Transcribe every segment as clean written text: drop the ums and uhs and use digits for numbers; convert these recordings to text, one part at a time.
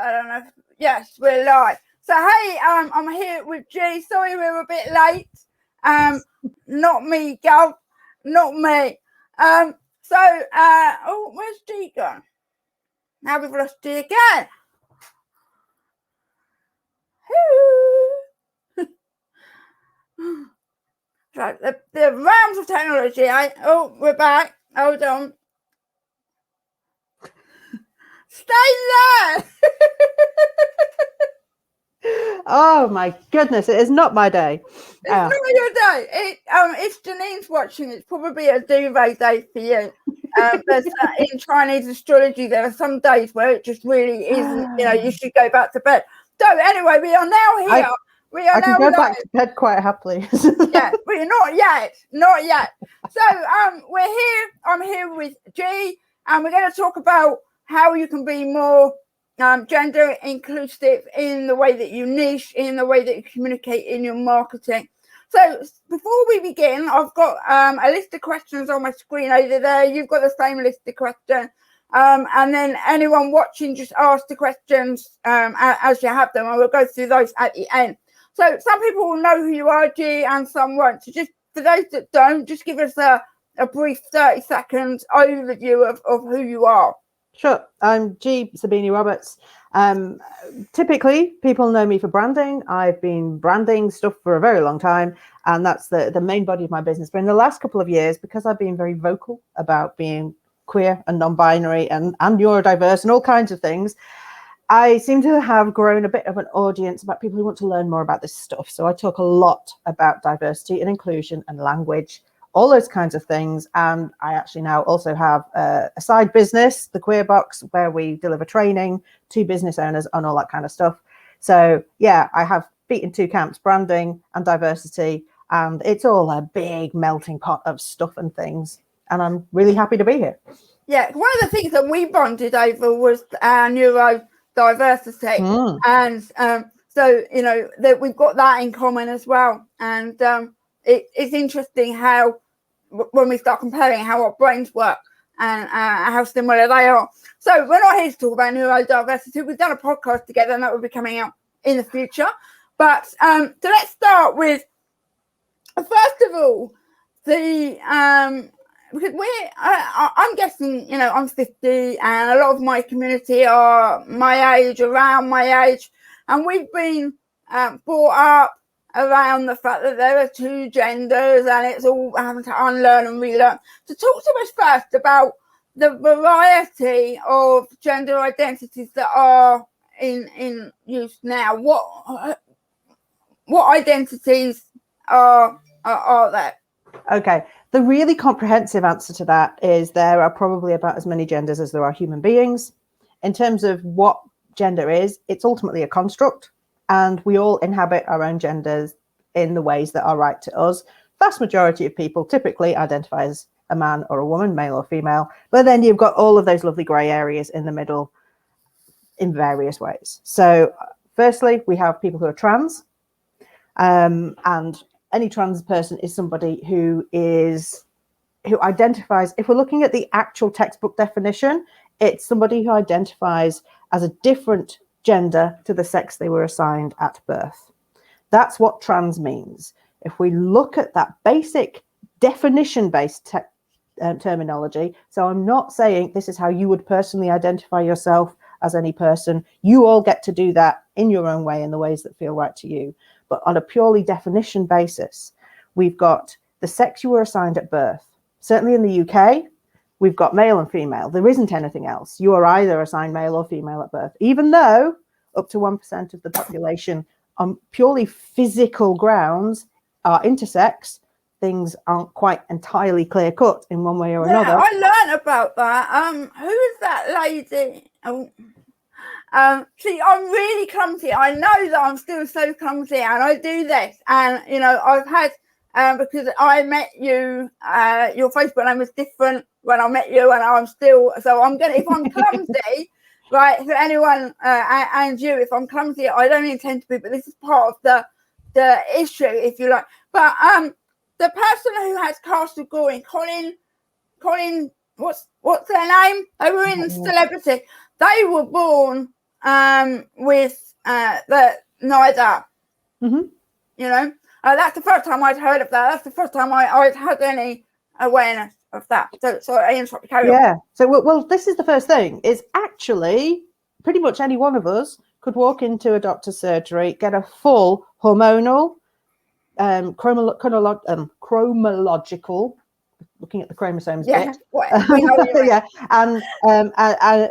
I don't know. Yes, we're live. So hey, I'm here with G. Sorry we're a bit late. Not me, Gov. Not me. Where's G gone? Now we've lost G again. Right, the realms of technology. We're back. Hold on. Stay there. Oh my goodness, it is not my day. It's not your day. If Janine's watching, it's probably a duvet day for you. In Chinese astrology, there are some days where it just really isn't. You should go back to bed. So anyway, we are now here. I can go back to bed quite happily. Yeah, but not yet. So we're here. I'm here with G, and we're going to talk about how you can be more gender inclusive in the way that you niche, in the way that you communicate in your marketing. So before we begin, I've got a list of questions on my screen over there. You've got the same list of questions. And then anyone watching, just ask the questions as you have them. I will go through those at the end. So some people will know who you are, G, and some won't. So just for those that don't, just give us a brief 30-second overview of who you are. Sure. I'm G. Sabini Roberts. Typically, people know me for branding. I've been branding stuff for a very long time, and that's the main body of my business. But in the last couple of years, because I've been very vocal about being queer and non-binary and neurodiverse and all kinds of things, I seem to have grown a bit of an audience about people who want to learn more about this stuff. So I talk a lot about diversity and inclusion and language, all those kinds of things. And I actually now also have a side business, the Queer Box, where we deliver training to business owners on all that kind of stuff. So yeah, I have feet in two camps, branding and diversity, and it's all a big melting pot of stuff and things. And I'm really happy to be here. Yeah, one of the things that we bonded over was our neurodiversity. And so, that we've got that in common as well. And it's interesting how, when we start comparing how our brains work and how similar they are. So we're not here to talk about neurodiversity. We've done a podcast together, and that will be coming out in the future. But so let's start with, first of all, because I'm guessing, I'm 50, and a lot of my community are my age, around my age, and we've been brought up around the fact that there are two genders, and it's all having to unlearn and relearn. So talk to us first about the variety of gender identities that are in use now. What identities are there? Okay. The really comprehensive answer to that is there are probably about as many genders as there are human beings. In terms of what gender is, it's ultimately a construct, and we all inhabit our own genders in the ways that are right to us. Vast majority of people typically identify as a man or a woman, male or female, but then you've got all of those lovely grey areas in the middle in various ways. So firstly, we have people who are trans, and any trans person is somebody who identifies, if we're looking at the actual textbook definition, it's somebody who identifies as a different gender to the sex they were assigned at birth. That's what trans means. If we look at that basic definition-based terminology, so I'm not saying this is how you would personally identify yourself as any person. You all get to do that in your own way, in the ways that feel right to you. But on a purely definition basis, we've got the sex you were assigned at birth. Certainly in the UK, we've got male and female. There isn't anything else. You are either assigned male or female at birth, even though up to 1% of the population on purely physical grounds are intersex. Things aren't quite entirely clear cut in one way or another. I learned about that. Who is that lady? See, I'm really clumsy. I know that I'm still so clumsy, and I do this. And I've had because I met you. Your Facebook name was different when I met you, and I'm still. So I'm gonna. If I'm clumsy, right? For anyone and you, if I'm clumsy, I don't intend to be. But this is part of the issue, if you like. But the person who has Castle Goring, Colin, what's their name? They were in Celebrity. They were born with the neither. Mm-hmm. You know, that's the first time I'd heard of that. That's the first time I'd had any awareness of that. So I interrupt. Carry on. Yeah. So well, this is the first thing. Is actually pretty much any one of us could walk into a doctor's surgery, get a full hormonal, chronological, looking at the chromosomes bit, yeah,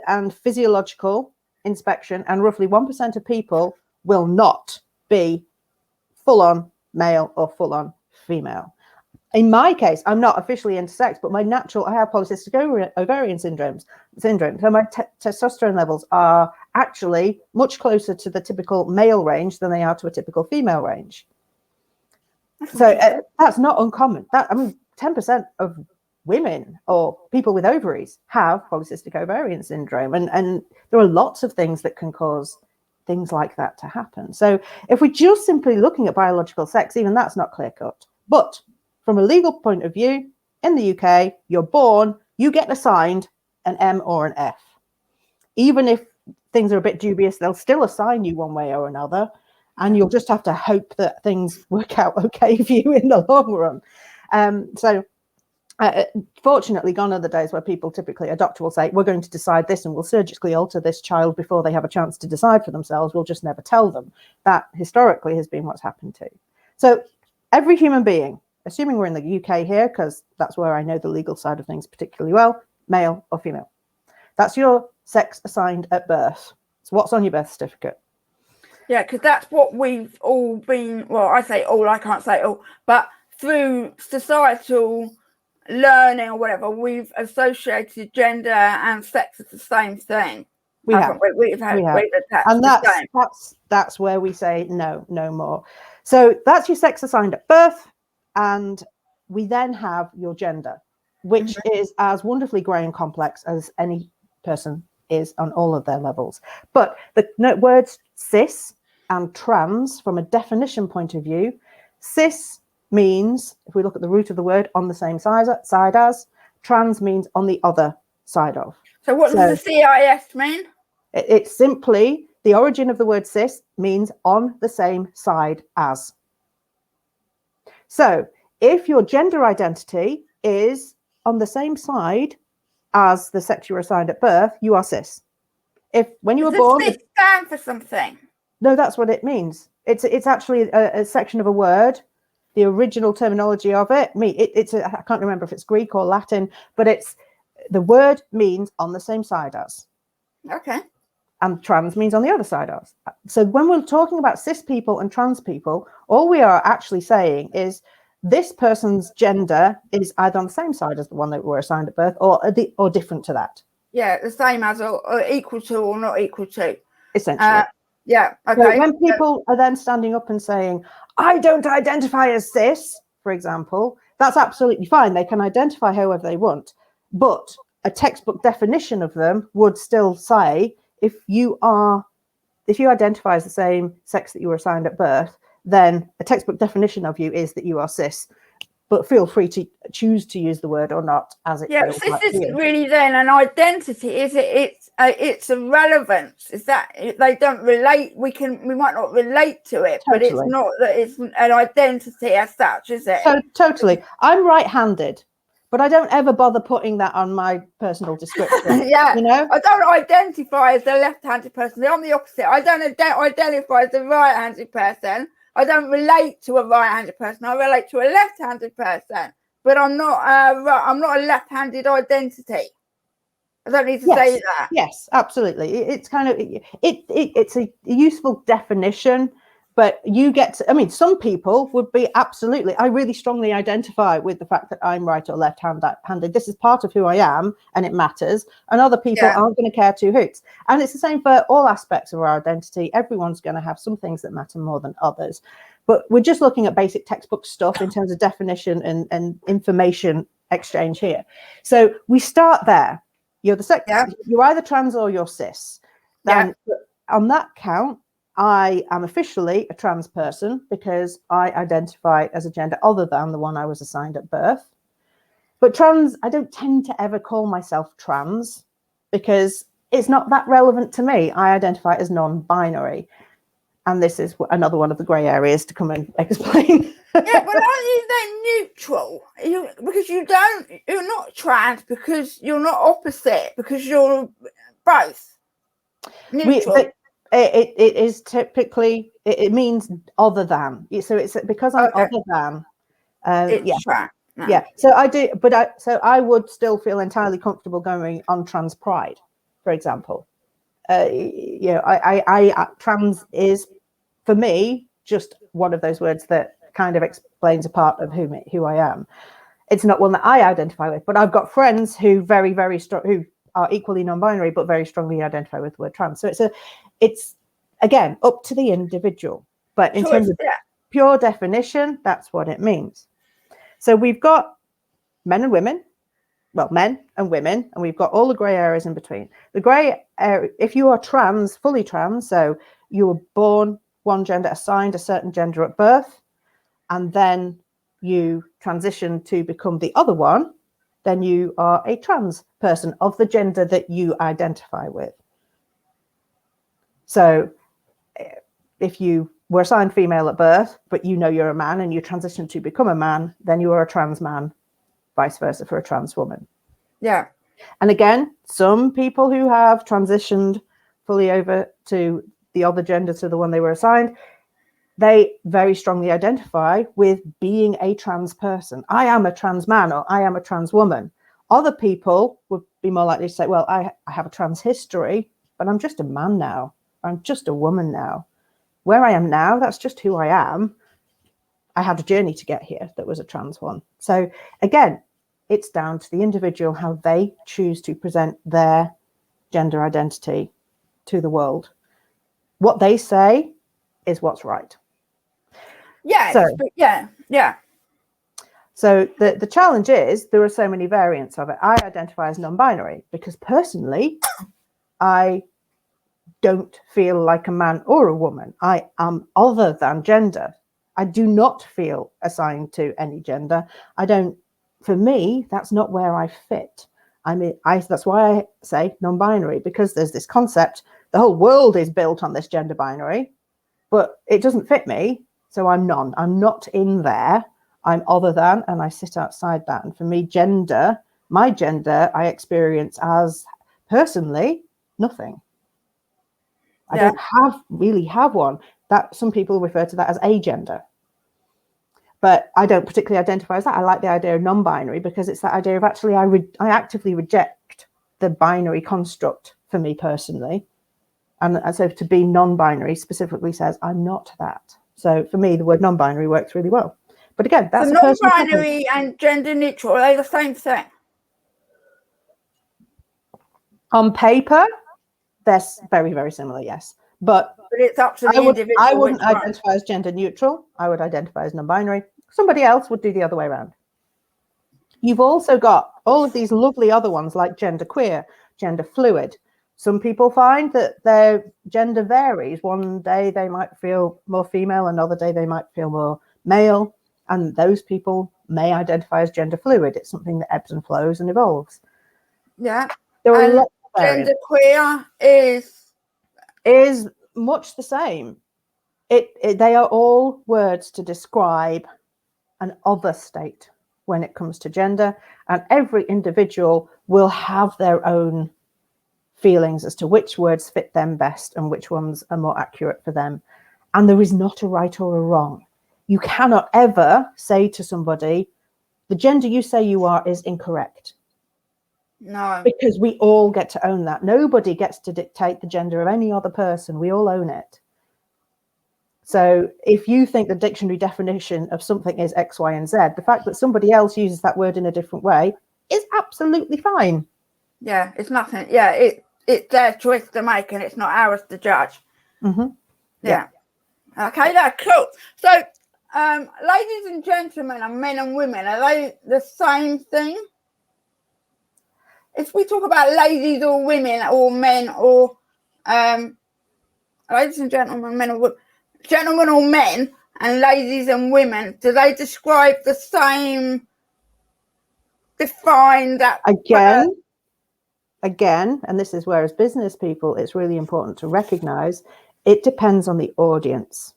and physiological inspection, and roughly 1% of people will not be full-on male or full-on female. In my case, I'm not officially intersex, but I have polycystic ovarian syndrome. So my testosterone levels are actually much closer to the typical male range than they are to a typical female range. So that's not uncommon. 10% of women or people with ovaries have polycystic ovarian syndrome, and there are lots of things that can cause things like that to happen. So if we're just simply looking at biological sex, even that's not clear cut. But from a legal point of view, in the UK, you're born, you get assigned an M or an F. Even if things are a bit dubious, they'll still assign you one way or another, and you'll just have to hope that things work out okay for you in the long run. Fortunately, gone are the days where a doctor will say, we're going to decide this and we'll surgically alter this child before they have a chance to decide for themselves. We'll just never tell them. That historically has been what's happened too. So every human being, assuming we're in the UK here, because that's where I know the legal side of things particularly well, male or female. That's your sex assigned at birth. So what's on your birth certificate? Yeah, because that's what we've all been, well, I say all, I can't say all, but through societal learning or whatever, we've associated gender and sex as the same thing. We've had, and that's where we say no more. So that's your sex assigned at birth, and we then have your gender, which is as wonderfully grey and complex as any person is on all of their levels. But the words cis and trans, from a definition point of view, cis means, if we look at the root of the word, on the same side as, trans means on the other side of. So what does the CIS mean? It's simply, the origin of the word cis means on the same side as. So if your gender identity is on the same side as the sex you were assigned at birth, you are cis. If when you were born, does cis stand for something? No, that's what it means. It's actually a section of a word. The original terminology of it, I can't remember if it's Greek or Latin, but the word means on the same side as. Okay. And trans means on the other side as. So when we're talking about cis people and trans people, all we are actually saying is this person's gender is either on the same side as the one that were assigned at birth, or different to that. Yeah, the same as, or equal to, or not equal to. Essentially. Yeah, okay. So when people are then standing up and saying, I don't identify as cis, for example, that's absolutely fine. They can identify however they want. But a textbook definition of them would still say, if you identify as the same sex that you were assigned at birth, then a textbook definition of you is that you are cis. But feel free to choose to use the word or not as it feels like cis isn't really then an identity, is it? It's a relevance. Is that they don't relate? We might not relate to it, but it's not that it's an identity as such, is it? So totally. I'm right-handed, but I don't ever bother putting that on my personal description. Yeah, you know, I don't identify as the left-handed person. I'm the opposite. I don't identify as the right-handed person. I don't relate to a right-handed person. I relate to a left-handed person, but I'm not a left-handed identity. I don't need to say that. Yes, absolutely. It's kind of it's a useful definition, but you get to, I mean, some people would be absolutely, I really strongly identify with the fact that I'm right or left-handed. This is part of who I am and it matters. And other people aren't going to care two hoots. And it's the same for all aspects of our identity. Everyone's going to have some things that matter more than others. But we're just looking at basic textbook stuff in terms of definition and information exchange here. So we start there. You're the sex. Yeah. You're either trans or you're cis. Then on that count, I am officially a trans person because I identify as a gender other than the one I was assigned at birth. But trans, I don't tend to ever call myself trans because it's not that relevant to me. I identify as non-binary. And this is another one of the grey areas to come and explain. Yeah, but are you then neutral? Because you're not trans, because you're not opposite, because you're both neutral. It is typically, it means other than. So it's because I'm other than. It's trans. No. Yeah, so I do, but I would still feel entirely comfortable going on trans pride, for example. Trans is, for me, just one of those words that kind of explains a part of who I am. It's not one that I identify with, but I've got friends who very, very strong, who are equally non-binary, but very strongly identify with the word trans. So it's again up to the individual. But in terms of pure definition, that's what it means. So we've got men and women, well, men and women, and we've got all the grey areas in between. The grey area, if you are trans, fully trans, so you were born one gender, assigned a certain gender at birth, and then you transition to become the other one, then you are a trans person of the gender that you identify with. So if you were assigned female at birth, but you know you're a man and you transition to become a man, then you are a trans man, vice versa for a trans woman. Yeah. And again, some people who have transitioned fully over to the other gender, to the one they were assigned, they very strongly identify with being a trans person. I am a trans man, or I am a trans woman. Other people would be more likely to say, well, I have a trans history, but I'm just a man now. I'm just a woman now. Where I am now, that's just who I am. I had a journey to get here that was a trans one. So again, it's down to the individual how they choose to present their gender identity to the world. What they say is what's right. Yeah. So the challenge is there are so many variants of it. I identify as non-binary because personally, I don't feel like a man or a woman. I am other than gender. I do not feel assigned to any gender. For me, that's not where I fit. That's why I say non-binary, because there's this concept, the whole world is built on this gender binary, but it doesn't fit me. So I'm not in there. I'm other than, and I sit outside that. And for me, my gender, I experience as personally nothing. I don't really have one. That some people refer to that as agender. But I don't particularly identify as that. I like the idea of non-binary because it's that idea of actually I actively reject the binary construct for me personally. And so to be non-binary specifically says I'm not that. So for me, the word non-binary works really well. But again, that's so non-binary and gender neutral, are they the same thing? On paper, they're very, very similar, yes. But it's up to the individual. I wouldn't identify as gender neutral. I would identify as non-binary. Somebody else would do the other way around. You've also got all of these lovely other ones like gender queer, gender fluid. Some people find that their gender varies. One day they might feel more female, another day they might feel more male. And those people may identify as gender fluid. It's something that ebbs and flows and evolves. Yeah. There are lots of gender queer is much the same. They are all words to describe an other state when it comes to gender, and every individual will have their own feelings as to which words fit them best and which ones are more accurate for them. And there is not a right or a wrong. You cannot ever say to somebody, the gender you say you are is incorrect. No. Because we all get to own that. Nobody gets to dictate the gender of any other person. We all own it. So if you think the dictionary definition of something is X, Y, and Z, the fact that somebody else uses that word in a different way is absolutely fine. Yeah, it's nothing. Yeah, it's their choice to make and it's not ours to judge. Mm-hmm. Yeah. Okay, that's cool. So, ladies and gentlemen and men and women, are they the same thing? If we talk about ladies or women or men or ladies and gentlemen, men or women, gentlemen or men and ladies and women, do they describe the same defined again again, and this is where as business people, it's really important to recognize it depends on the audience.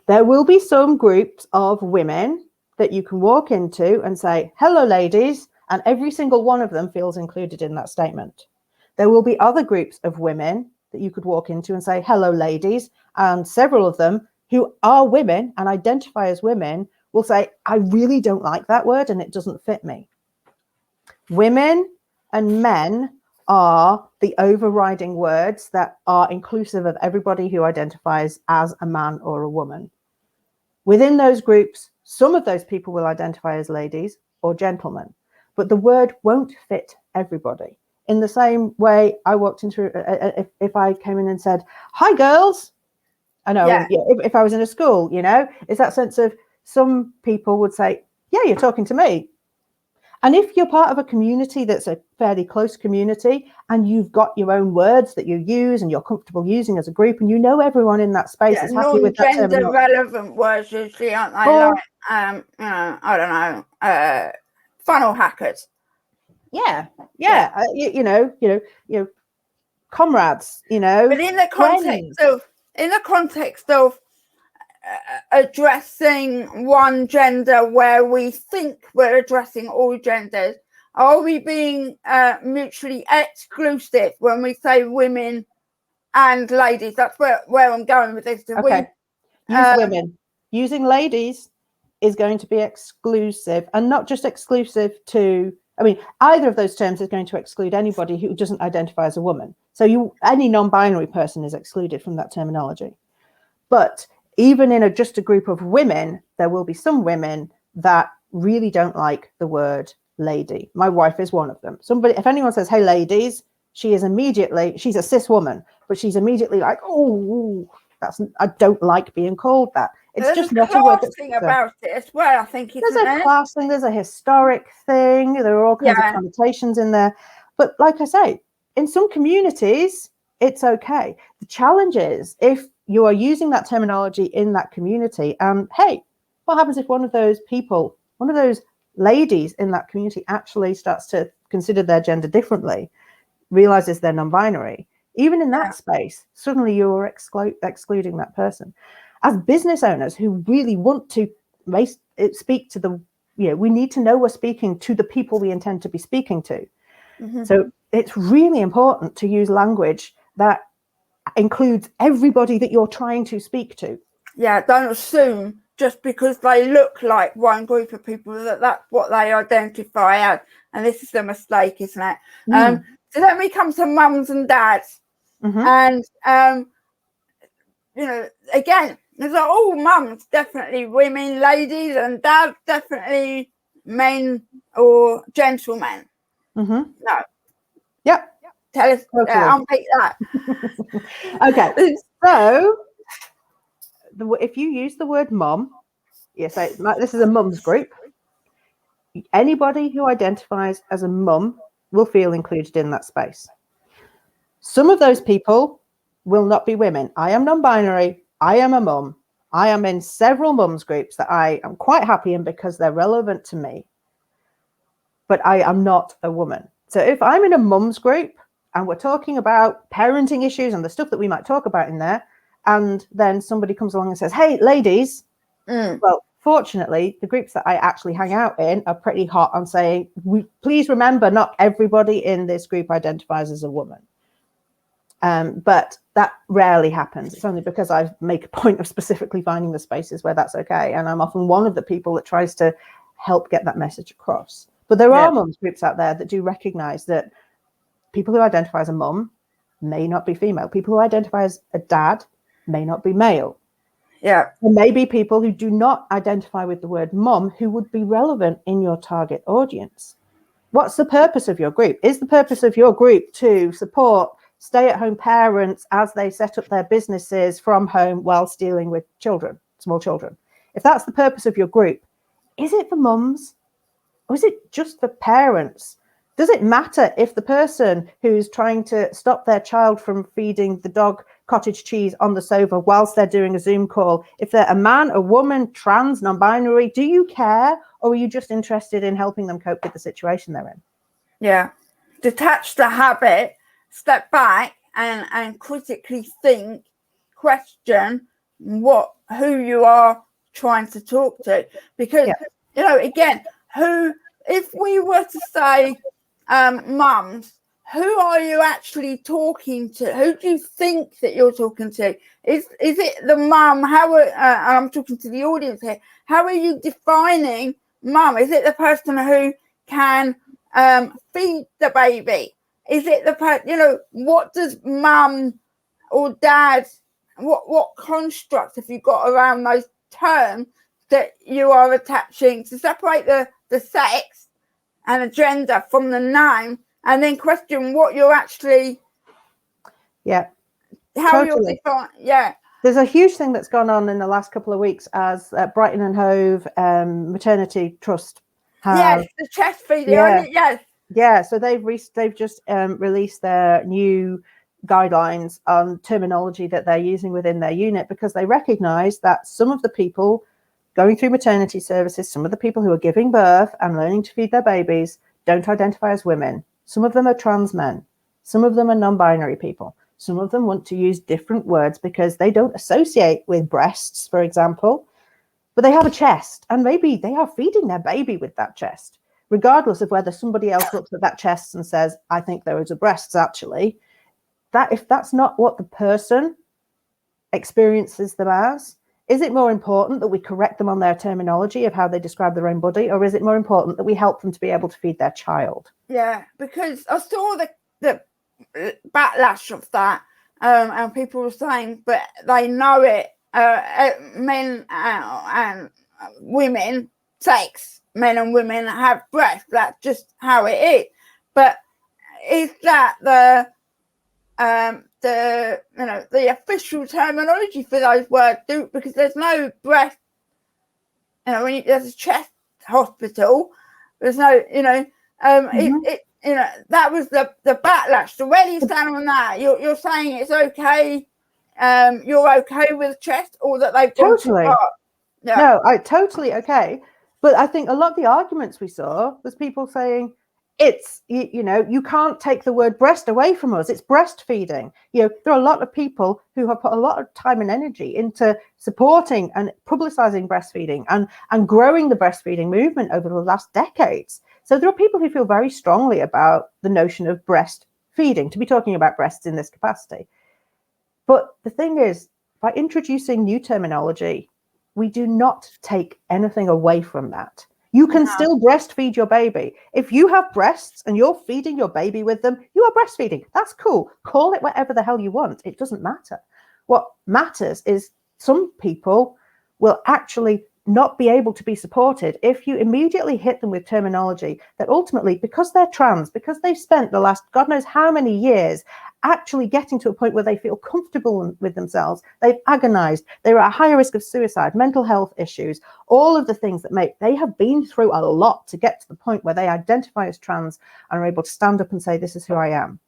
There will be some groups of women that you can walk into and say, hello, ladies, and every single one of them feels included in that statement. There will be other groups of women that you could walk into and say, hello, ladies, and several of them who are women and identify as women will say, I really don't like that word and it doesn't fit me. Women and men are the overriding words that are inclusive of everybody who identifies as a man or a woman. Within those groups, some of those people will identify as ladies or gentlemen, but the word won't fit everybody. In the same way, I walked into, if I came in and said, hi, girls. I know, Yeah. if I was in a school, you know, it's that sense of some people would say, yeah, you're talking to me. And if you're part of a community that's a fairly close community and you've got your own words that you use and you're comfortable using as a group and you know everyone in that space is happy with that terminology. Non-gender relevant words usually, aren't they? Like, I don't know, funnel hackers. Yeah. You know, comrades, you know. But in the context of addressing one gender where we think we're addressing all genders, are we being mutually exclusive when we say women and ladies? That's where I'm going with this. Okay. Use women. Using ladies is going to be exclusive, and not just exclusive to, I mean, either of those terms is going to exclude anybody who doesn't identify as a woman. So any non-binary person is excluded from that terminology. But even in just a group of women, there will be some women that really don't like the word lady. My wife is one of them. If anyone says, hey, ladies, she's a cis woman, but she's immediately like, oh, I don't like being called that. It's just not a word. Thing about it as well, I think. There's a class thing, there's a historic thing, there are all kinds of connotations in there. But like I say, in some communities, it's okay. The challenge is if you are using that terminology in that community, and hey, what happens if one of those people, one of those ladies in that community actually starts to consider their gender differently, realizes they're non-binary? Even in that space, suddenly you're excluding that person. As business owners who really want to speak to the, we need to know we're speaking to the people we intend to be speaking to. Mm-hmm. So it's really important to use language that includes everybody that you're trying to speak to. Yeah, don't assume just because they look like one group of people that that's what they identify as. And this is a mistake, isn't it? So then we come to mums and dads. Mm-hmm. And, again, there's all mums, definitely women, ladies, and dads, definitely men or gentlemen. Mm-hmm. No. Yep. Tell us, totally. unpick that. Okay, so if you use the word mum, so this is a mum's group. Anybody who identifies as a mum will feel included in that space. Some of those people will not be women. I am non-binary. I am a mum. I am in several mums groups that I am quite happy in because they're relevant to me. But I am not a woman. So if I'm in a mums group and we're talking about parenting issues and the stuff that we might talk about in there, and then somebody comes along and says, hey, ladies, well, fortunately, the groups that I actually hang out in are pretty hot on saying, please remember, not everybody in this group identifies as a woman. But that rarely happens. It's only because I make a point of specifically finding the spaces where that's okay. And I'm often one of the people that tries to help get that message across. But there are mums groups out there that do recognize that people who identify as a mum may not be female. People who identify as a dad may not be male. Yeah. There may be people who do not identify with the word mum who would be relevant in your target audience. What's the purpose of your group? Is the purpose of your group to support stay-at-home parents as they set up their businesses from home whilst dealing with children, small children? If that's the purpose of your group, is it for mums or is it just for parents? Does it matter if the person who's trying to stop their child from feeding the dog cottage cheese on the sofa whilst they're doing a Zoom call, if they're a man, a woman, trans, non-binary, do you care? Or are you just interested in helping them cope with the situation they're in? Yeah. detach the habit, step back and critically think, question who you are trying to talk to. Because, again, if we were to say mums, who are you actually talking to? Who do you think that you're talking to? Is it the mum? I'm talking to the audience here. How are you defining mum? Is it the person who can feed the baby? Is it the person, what does mum or dad, what construct have you got around those terms that you are attaching to separate the sex and the gender from the name, and then question what you're actually how you're defining. There's a huge thing that's gone on in the last couple of weeks as Brighton and Hove Maternity Trust have, the chest feeding. So they've just released their new guidelines on terminology that they're using within their unit, because they recognize that some of the people going through maternity services, some of the people who are giving birth and learning to feed their babies, don't identify as women. Some of them are trans men. Some of them are non-binary people. Some of them want to use different words because they don't associate with breasts, for example, but they have a chest, and maybe they are feeding their baby with that chest, regardless of whether somebody else looks at that chest and says, I think those are breasts, actually. That if that's not what the person experiences them as, is it more important that we correct them on their terminology of how they describe their own body, or is it more important that we help them to be able to feed their child? Yeah, because I saw the backlash of that, and people were saying, but they know it, men and women, sex, men and women have breasts. That's just how it is. But is that the official terminology for those words? Because there's no breast. When there's a chest hospital, there's no. That was the backlash. So where do you stand on that? You're saying it's okay. You're okay with chest, or that they've totally. No, totally okay. But I think a lot of the arguments we saw was people saying, it's, you can't take the word breast away from us. It's breastfeeding. There are a lot of people who have put a lot of time and energy into supporting and publicizing breastfeeding and growing the breastfeeding movement over the last decades. So there are people who feel very strongly about the notion of breastfeeding, to be talking about breasts in this capacity. But the thing is, by introducing new terminology, we do not take anything away from that. You can still breastfeed your baby. If you have breasts and you're feeding your baby with them, you are breastfeeding. That's cool. Call it whatever the hell you want. It doesn't matter. What matters is some people will actually not be able to be supported if you immediately hit them with terminology that ultimately, because they're trans, because they've spent the last God knows how many years actually getting to a point where they feel comfortable with themselves, they've agonized, they're at a higher risk of suicide, mental health issues, all of the things that they have been through a lot to get to the point where they identify as trans and are able to stand up and say, this is who I am.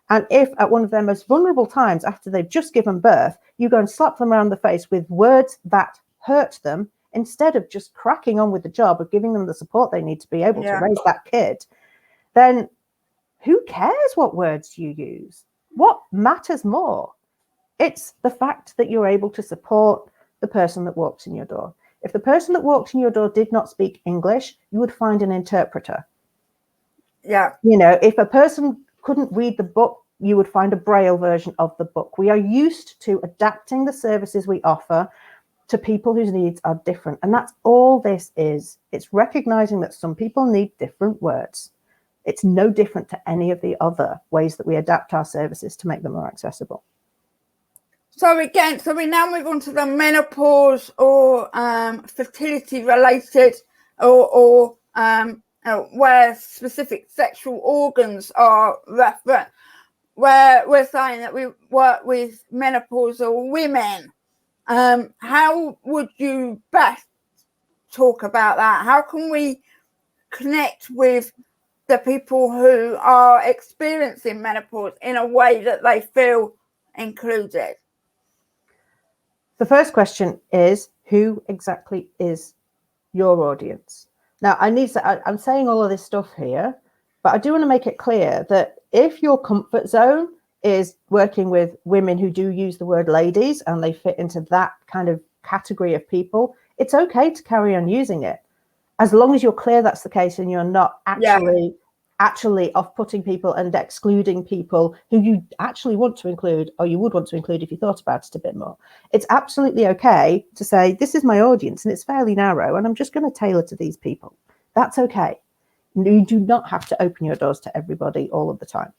And if at one of their most vulnerable times after they've just given birth, you go and slap them around the face with words that hurt them, instead of just cracking on with the job of giving them the support they need to be able to raise that kid, then who cares what words you use? What matters more? It's the fact that you're able to support the person that walks in your door. If the person that walked in your door did not speak English, you would find an interpreter. Yeah. If a person couldn't read the book, you would find a Braille version of the book. We are used to adapting the services we offer to people whose needs are different. And that's all this is. It's recognizing that some people need different words. It's no different to any of the other ways that we adapt our services to make them more accessible. So we now move on to the menopause or fertility related or where specific sexual organs are referenced, where we're saying that we work with menopausal women. How would you best talk about that? How can we connect with the people who are experiencing menopause in a way that they feel included? The first question is, who exactly is your audience? Now, I'm saying all of this stuff here, But I do want to make it clear that if your comfort zone is working with women who do use the word ladies and they fit into that kind of category of people, it's okay to carry on using it, as long as you're clear that's the case and you're not actually off-putting people and excluding people who you actually want to include, or you would want to include if you thought about it a bit more. It's absolutely okay to say, this is my audience and it's fairly narrow and I'm just going to tailor to these people. That's okay. You do not have to open your doors to everybody all of the time.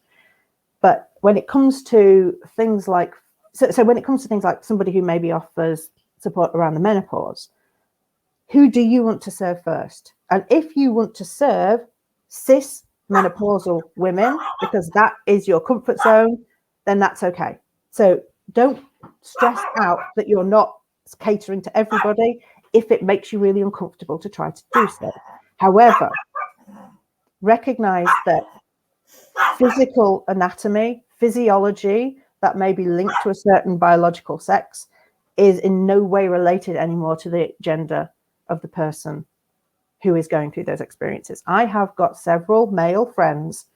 But when it comes to things like, so when it comes to things like somebody who maybe offers support around the menopause, who do you want to serve first? And if you want to serve cis menopausal women, because that is your comfort zone, then that's okay. So don't stress out that you're not catering to everybody if it makes you really uncomfortable to try to do so. However, recognize that physical anatomy, physiology that may be linked to a certain biological sex is in no way related anymore to the gender of the person who is going through those experiences. I have got several male friends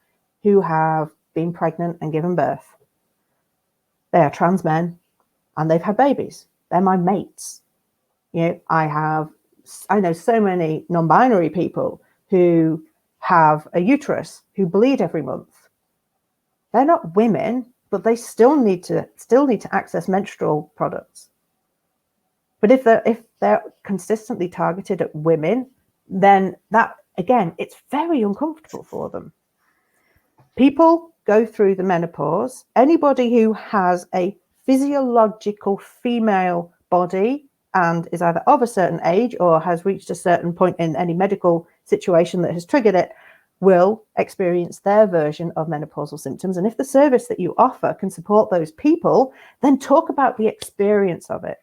who have been pregnant and given birth. They are trans men and they've had babies. They're my mates. You know, I know so many non-binary people who have a uterus, who bleed every month. They're not women, but they still need to access menstrual products. But if they're consistently targeted at women, then that, again, it's very uncomfortable for them. People go through the menopause. Anybody who has a physiological female body and is either of a certain age or has reached a certain point in any medical situation that has triggered it will experience their version of menopausal symptoms. And if the service that you offer can support those people, then talk about the experience of it.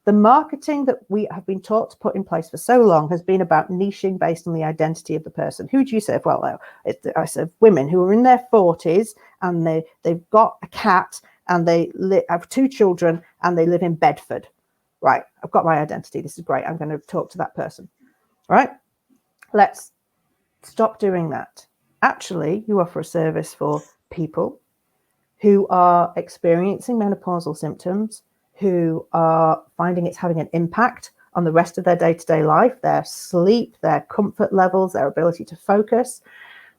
The marketing that we have been taught to put in place for so long has been about niching based on the identity of the person. Who do you serve? Well, I serve women who are in their 40s and they've got a cat and they have 2 children and they live in Bedford. Right, I've got my identity. This is great. I'm going to talk to that person. Right? Let's stop doing that. Actually, you offer a service for people who are experiencing menopausal symptoms, who are finding it's having an impact on the rest of their day-to-day life, their sleep, their comfort levels, their ability to focus.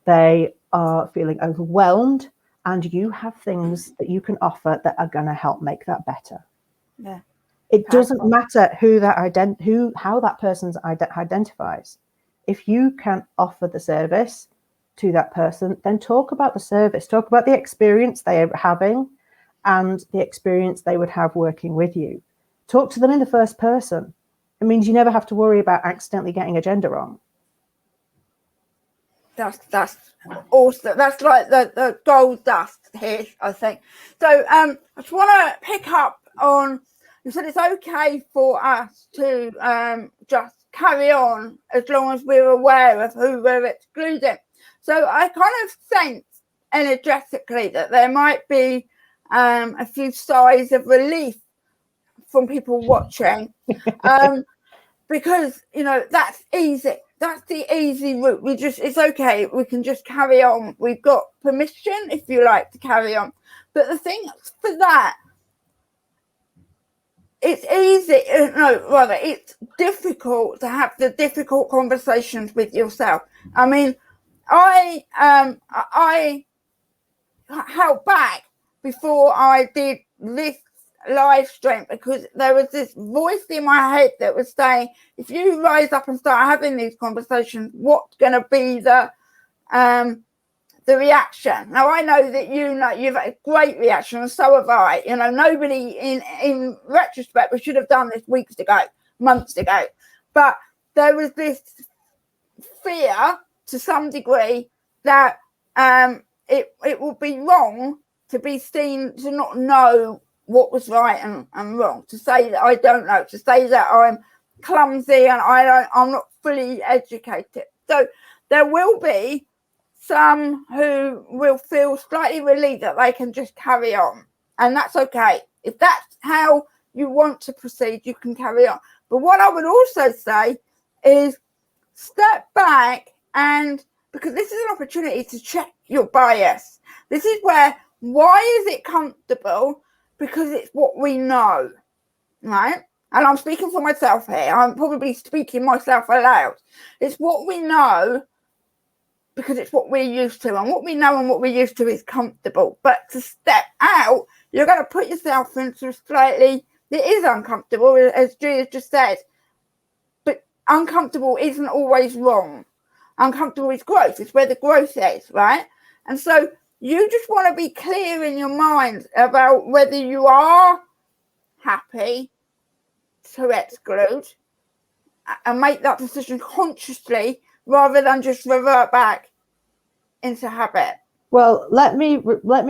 They are feeling overwhelmed, and you have things that you can offer that are going to help make that better. Yeah. It doesn't matter how that person identifies. If you can offer the service to that person, then talk about the service, talk about the experience they are having and the experience they would have working with you. Talk to them in the first person. It means you never have to worry about accidentally getting a gender wrong. That's awesome. That's like the gold dust here, I think. So I just want to pick up on, you said it's okay for us to just carry on as long as we're aware of who we're excluding. So I kind of sense energetically that there might be a few sighs of relief from people watching, because, you know, that's easy. That's the easy route. It's okay. We can just carry on. We've got permission, if you like, to carry on. But the thing for that, it's easy. It's difficult to have the difficult conversations with yourself. I mean, I held back before I did this live stream because there was this voice in my head that was saying, if you rise up and start having these conversations, what's going to be the reaction? Now I know that you've had a great reaction, and so have I. You know, nobody in retrospect, we should have done this weeks ago, months ago, but there was this fear to some degree that it will be wrong to be seen to not know what was right and wrong, to say that I don't know, to say that I'm clumsy and I'm not fully educated. So there will be some who will feel slightly relieved that they can just carry on, and that's okay. If that's how you want to proceed, you can carry on. But what I would also say is step back and because this is an opportunity to check your bias. This is where, why is it comfortable? Because it's what we know, right? And I'm speaking for myself here. I'm probably speaking myself aloud. It's what we know because it's what we're used to. And what we know and what we're used to is comfortable. But to step out, you're going to put yourself into slightly, it is uncomfortable, as Gia just said. But uncomfortable isn't always wrong. Uncomfortable is growth. It's where the growth is, right? And so you just want to be clear in your mind about whether you are happy to exclude and make that decision consciously rather than just revert back into habit. Well, let me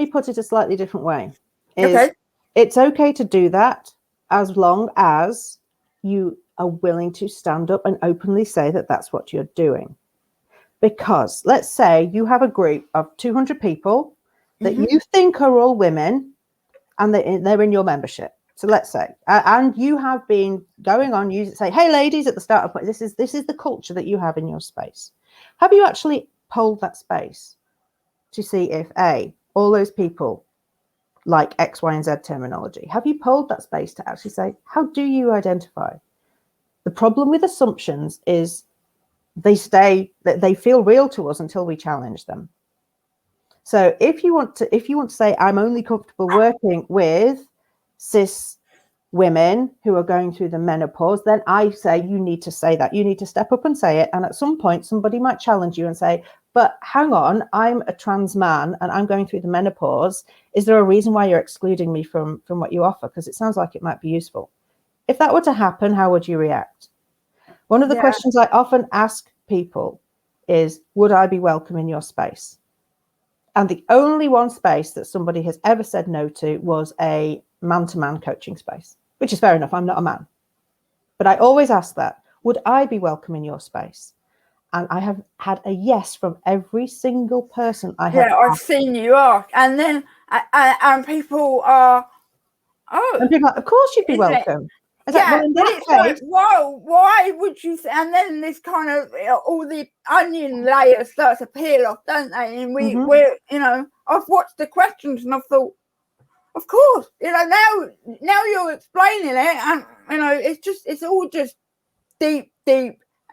put it a slightly different way. Okay. It's okay to do that as long as you are willing to stand up and openly say that that's what you're doing. Because let's say you have a group of 200 people that you think are all women and they're in your membership. So let's say, and you have been going on, you say, hey, ladies, at the start of this is the culture that you have in your space. Have you actually polled that space to see if all those people like X, Y, and Z terminology? Have you polled that space to actually say, how do you identify? The problem with assumptions is they feel real to us until we challenge them. So if you want to say, I'm only comfortable working with cis women who are going through the menopause, then I say you need to say that. You need to step up and say it. And at some point, somebody might challenge you and say, but hang on, I'm a trans man and I'm going through the menopause. Is there a reason why you're excluding me from what you offer? Because it sounds like it might be useful. If that were to happen, how would you react? One of the questions I often ask people is, would I be welcome in your space? And the only one space that somebody has ever said no to was a man-to-man coaching space, which is fair enough. I'm not a man. But I always ask that, would I be welcome in your space? And I have had a yes from every single person I have. Yeah, I've seen you ask. And then, and people are, and people are like, of course you'd be welcome. Yeah, but it's like, whoa, why would you say? And then this kind of, all the onion layers start to peel off, don't they? And we're, I've watched the questions and I've thought, of course, now you're explaining it, and it's all just deep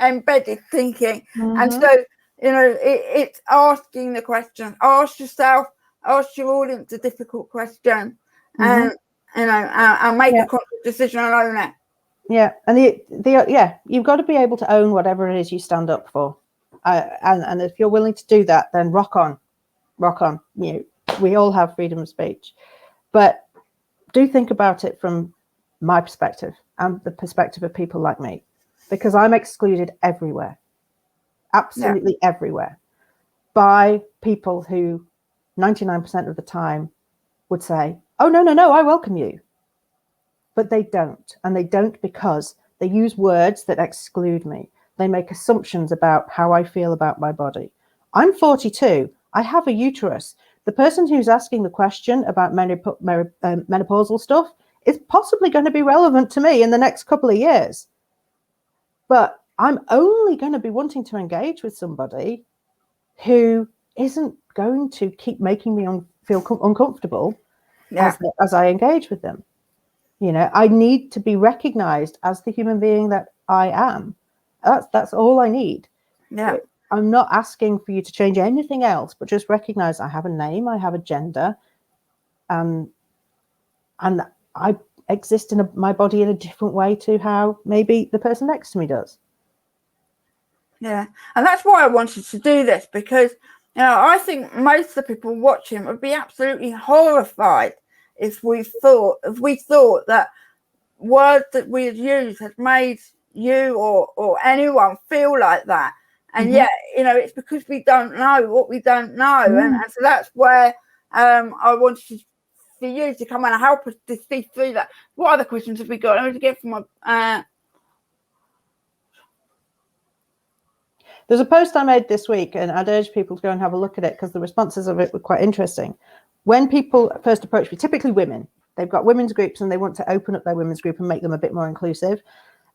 embedded thinking. And so it's asking the question. Ask yourself, ask your audience a difficult question, and make a conscious decision and own it. Yeah, and you've got to be able to own whatever it is you stand up for, and if you're willing to do that, then rock on. We all have freedom of speech. But do think about it from my perspective and the perspective of people like me, because I'm excluded everywhere, absolutely everywhere, by people who 99% of the time would say, oh, no, I welcome you. But they don't. And they don't because they use words that exclude me. They make assumptions about how I feel about my body. I'm 42. I have a uterus. The person who's asking the question about menopausal stuff is possibly going to be relevant to me in the next couple of years. But I'm only going to be wanting to engage with somebody who isn't going to keep making me feel uncomfortable as I engage with them. I need to be recognized as the human being that I am. That's all I need. Yeah. I'm not asking for you to change anything else, but just recognize I have a name, I have a gender, and I exist in my body in a different way to how maybe the person next to me does. Yeah, and that's why I wanted to do this, because I think most of the people watching would be absolutely horrified if we thought that words that we had used had made you or anyone feel like that. And yet, it's because we don't know what we don't know. And so that's where I wanted for you to come and help us to see through that. What other questions have we got? Let me get from my... There's a post I made this week, and I'd urge people to go and have a look at it because the responses of it were quite interesting. When people first approach me, typically women, they've got women's groups and they want to open up their women's group and make them a bit more inclusive.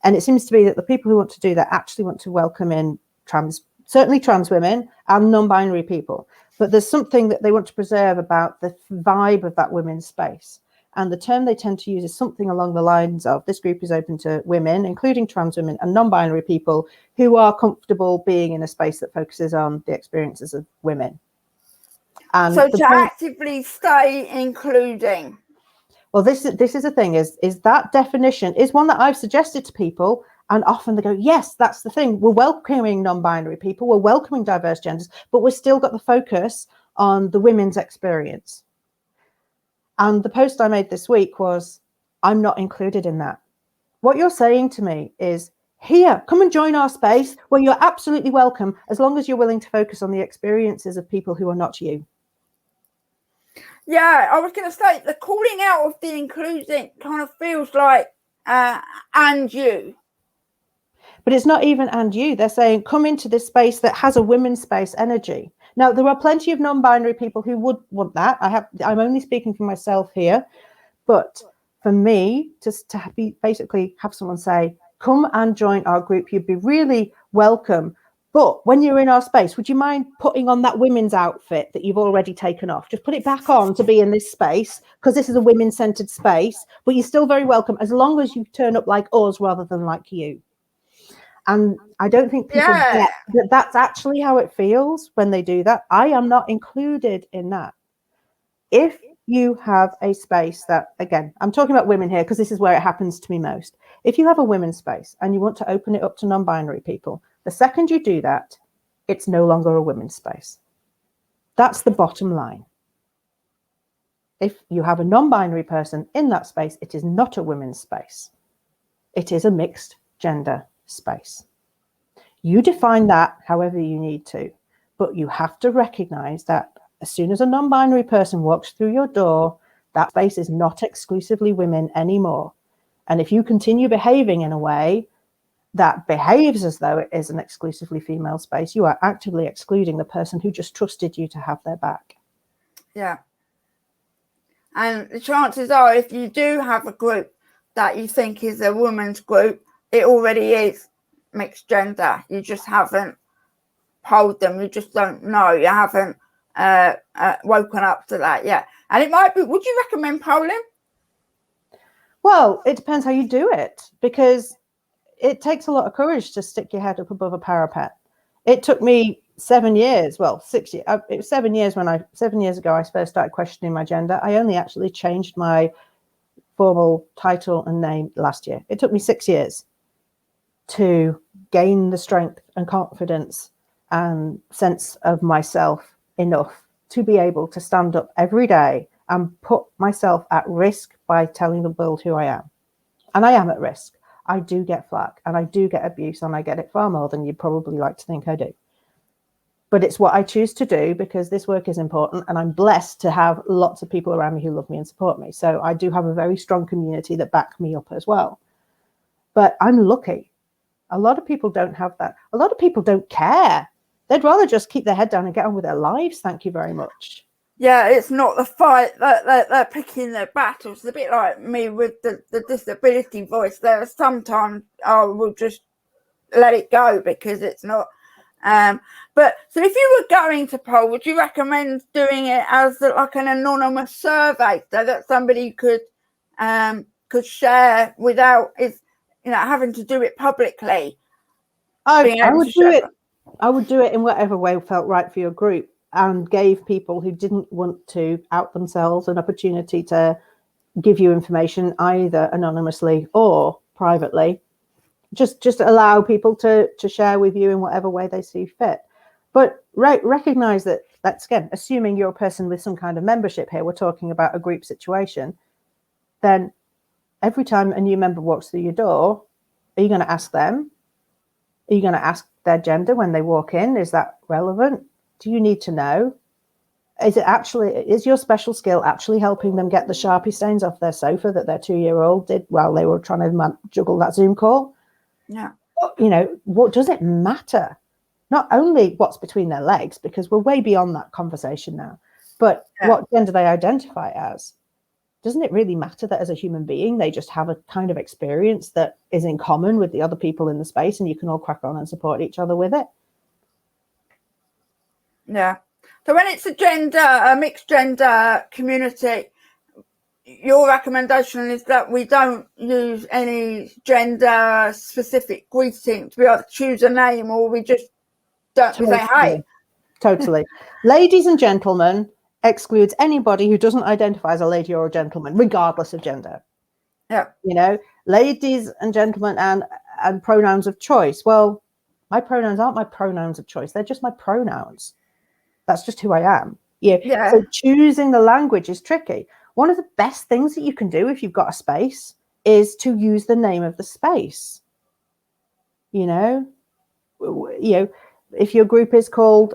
And it seems to be that the people who want to do that actually want to welcome in trans certainly trans women and non-binary people. But there's something that they want to preserve about the vibe of that women's space. And the term they tend to use is something along the lines of, this group is open to women, including trans women and non-binary people who are comfortable being in a space that focuses on the experiences of women. And so to actively stay including. Well, this is the thing, is that definition is one that I've suggested to people, and often they go, yes, that's the thing. We're welcoming non-binary people, we're welcoming diverse genders, but we've still got the focus on the women's experience. And the post I made this week was, I'm not included in that. What you're saying to me is, here, come and join our space where you're absolutely welcome, as long as you're willing to focus on the experiences of people who are not you. Yeah, I was going to say, the calling out of the inclusion kind of feels like, and you. But it's not even and you. They're saying, come into this space that has a women's space energy. Now, there are plenty of non-binary people who would want that. I'm only speaking for myself here. But for me, just to basically have someone say, come and join our group, you'd be really welcome. But when you're in our space, would you mind putting on that women's outfit that you've already taken off? Just put it back on to be in this space, because this is a women-centered space. But you're still very welcome, as long as you turn up like us rather than like you. And I don't think people get that that's actually how it feels when they do that. I am not included in that. If you have a space that, again, I'm talking about women here because this is where it happens to me most. If you have a women's space and you want to open it up to non-binary people, the second you do that, it's no longer a women's space. That's the bottom line. If you have a non-binary person in that space, it is not a women's space. It is a mixed gender space. You define that however you need to, but you have to recognize that as soon as a non-binary person walks through your door, that space is not exclusively women anymore. And if you continue behaving in a way that behaves as though it is an exclusively female space, you are actively excluding the person who just trusted you to have their back. Yeah. And the chances are, if you do have a group that you think is a woman's group, it already is mixed gender. You just haven't polled them. You just don't know. You haven't woken up to that yet. And it might be, would you recommend polling? Well, it depends how you do it, because it takes a lot of courage to stick your head up above a parapet. It took me 7 years, well, 6 years. It was 7 years 7 years ago, I first started questioning my gender. I only actually changed my formal title and name last year. It took me 6 years to gain the strength and confidence and sense of myself enough to be able to stand up every day and put myself at risk by telling the world who I am. And I am at risk. I do get flack and I do get abuse, and I get it far more than you'd probably like to think I do. But it's what I choose to do because this work is important, and I'm blessed to have lots of people around me who love me and support me. So I do have a very strong community that back me up as well. But I'm lucky. A lot of people don't have that. A lot of people don't care. They'd rather just keep their head down and get on with their lives. Thank you very much. Yeah, it's not the fight that they're picking their battles. It's a bit like me with the disability voice. There are sometimes I will just let it go because it's not. But so if you were going to poll, would you recommend doing it as like an anonymous survey so that somebody could share without having to do it publicly? I would do it in whatever way felt right for your group, and gave people who didn't want to out themselves an opportunity to give you information either anonymously or privately. Just allow people to share with you in whatever way they see fit. But recognize that that's, again, assuming you're a person with some kind of membership here, we're talking about a group situation, then every time a new member walks through your door, are you going to ask them? Are you going to ask their gender when they walk in? Is that relevant? Do you need to know? Is your special skill actually helping them get the Sharpie stains off their sofa that their 2-year-old did while they were trying to juggle that Zoom call? Yeah. What does it matter? Not only what's between their legs, because we're way beyond that conversation now, but what gender they identify as. Doesn't it really matter that as a human being, they just have a kind of experience that is in common with the other people in the space, and you can all crack on and support each other with it? Yeah. So when it's a mixed gender community, your recommendation is that we don't use any gender specific greeting to be able to choose a name, or we just don't say hey. Totally. Ladies and gentlemen excludes anybody who doesn't identify as a lady or a gentleman, regardless of gender. Yeah. You know, ladies and gentlemen and pronouns of choice. Well, my pronouns aren't my pronouns of choice. They're just my pronouns. That's just who I am. Yeah. So choosing the language is tricky. One of the best things that you can do if you've got a space is to use the name of the space. You know, if your group is called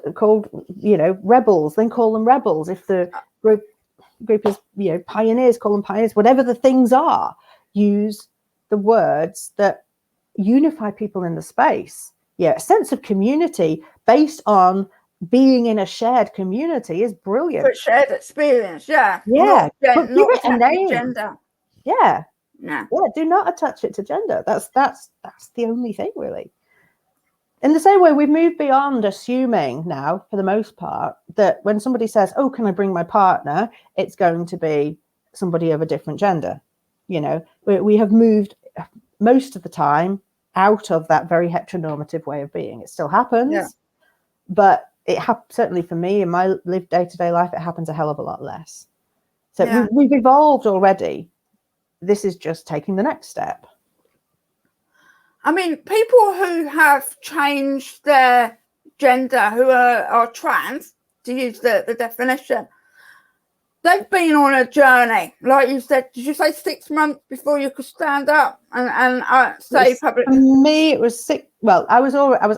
rebels, then call them rebels. If the group is pioneers, call them pioneers. Whatever the things are, use the words that unify people in the space. A sense of community based on being in a shared community is brilliant. For shared experience, not give it a name. Gender. Yeah. Do not attach it to gender. That's the only thing, really. In the same way, we've moved beyond assuming now, for the most part, that when somebody says, oh, can I bring my partner, it's going to be somebody of a different gender. We have moved most of the time out of that very heteronormative way of being. It still happens, but it certainly for me in my lived day-to-day life, it happens a hell of a lot less. So we've evolved already. This is just taking the next step. I mean, people who have changed their gender, who are trans, to use the definition, they've been on a journey. Like you said, did you say 6 months before you could stand up and say publicly? For me, it was 6. Well, I was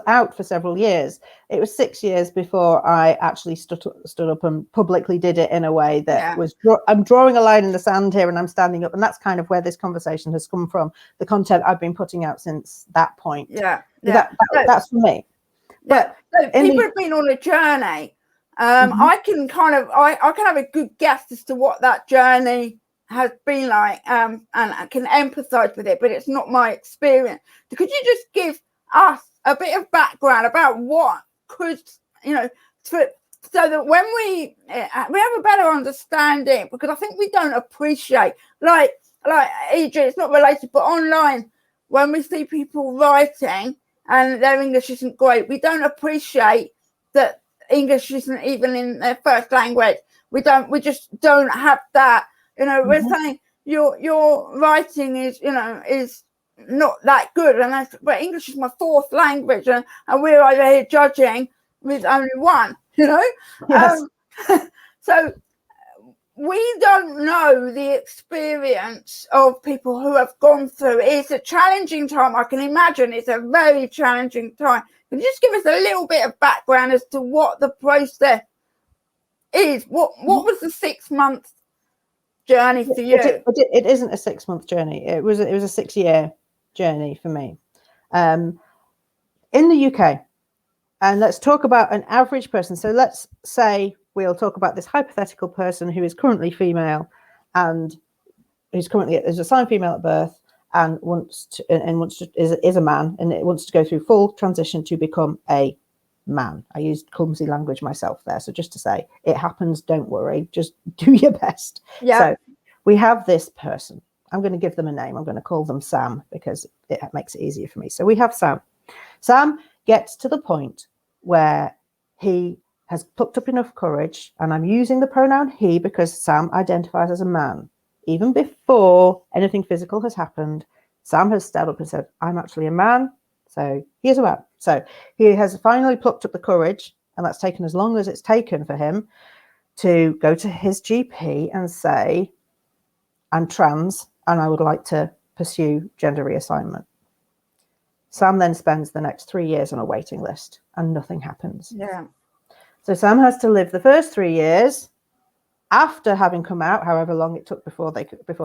out for several years. It was 6 years before I actually stood up and publicly did it in a way that was. I'm drawing a line in the sand here, and I'm standing up, and that's kind of where this conversation has come from. The content I've been putting out since that point. That's for me. But so people have been on a journey. I can have a good guess as to what that journey has been like, and I can empathize with it, but it's not my experience. So could you just give us a bit of background about what could, so that when we have a better understanding, because I think we don't appreciate, like e.g., it's not related, but online, when we see people writing and their English isn't great, we don't appreciate that English isn't even in their first language. We just don't have that. We're saying your writing is not that good, but English is my fourth language, and we're over here judging with only one. Yes. So we don't know the experience of people who have gone through. It's a challenging time. I can imagine it's a very challenging time. Can you just give us a little bit of background as to what the process is? What was the 6 month journey for you? It isn't a 6 month journey. It was a 6-year journey for me. In the UK, and let's talk about an average person. So let's say we'll talk about this hypothetical person who is currently female and who's currently is assigned female at birth and is a man, and it wants to go through full transition to become a man. I used clumsy language myself there, so just to say it happens, don't worry, just do your best. So we have this person. I'm going to give them a name. I'm going to call them Sam because it makes it easier for me. So we have Sam. Sam gets to the point where he has plucked up enough courage, and I'm using the pronoun he because Sam identifies as a man. Even before anything physical has happened, Sam has stood up and said, I'm actually a man, so he is a man. So he has finally plucked up the courage, and that's taken as long as it's taken for him to go to his GP and say, I'm trans, and I would like to pursue gender reassignment. Sam then spends the next 3 years on a waiting list, and nothing happens. So Sam has to live the first 3 years after having come out, however long it took before he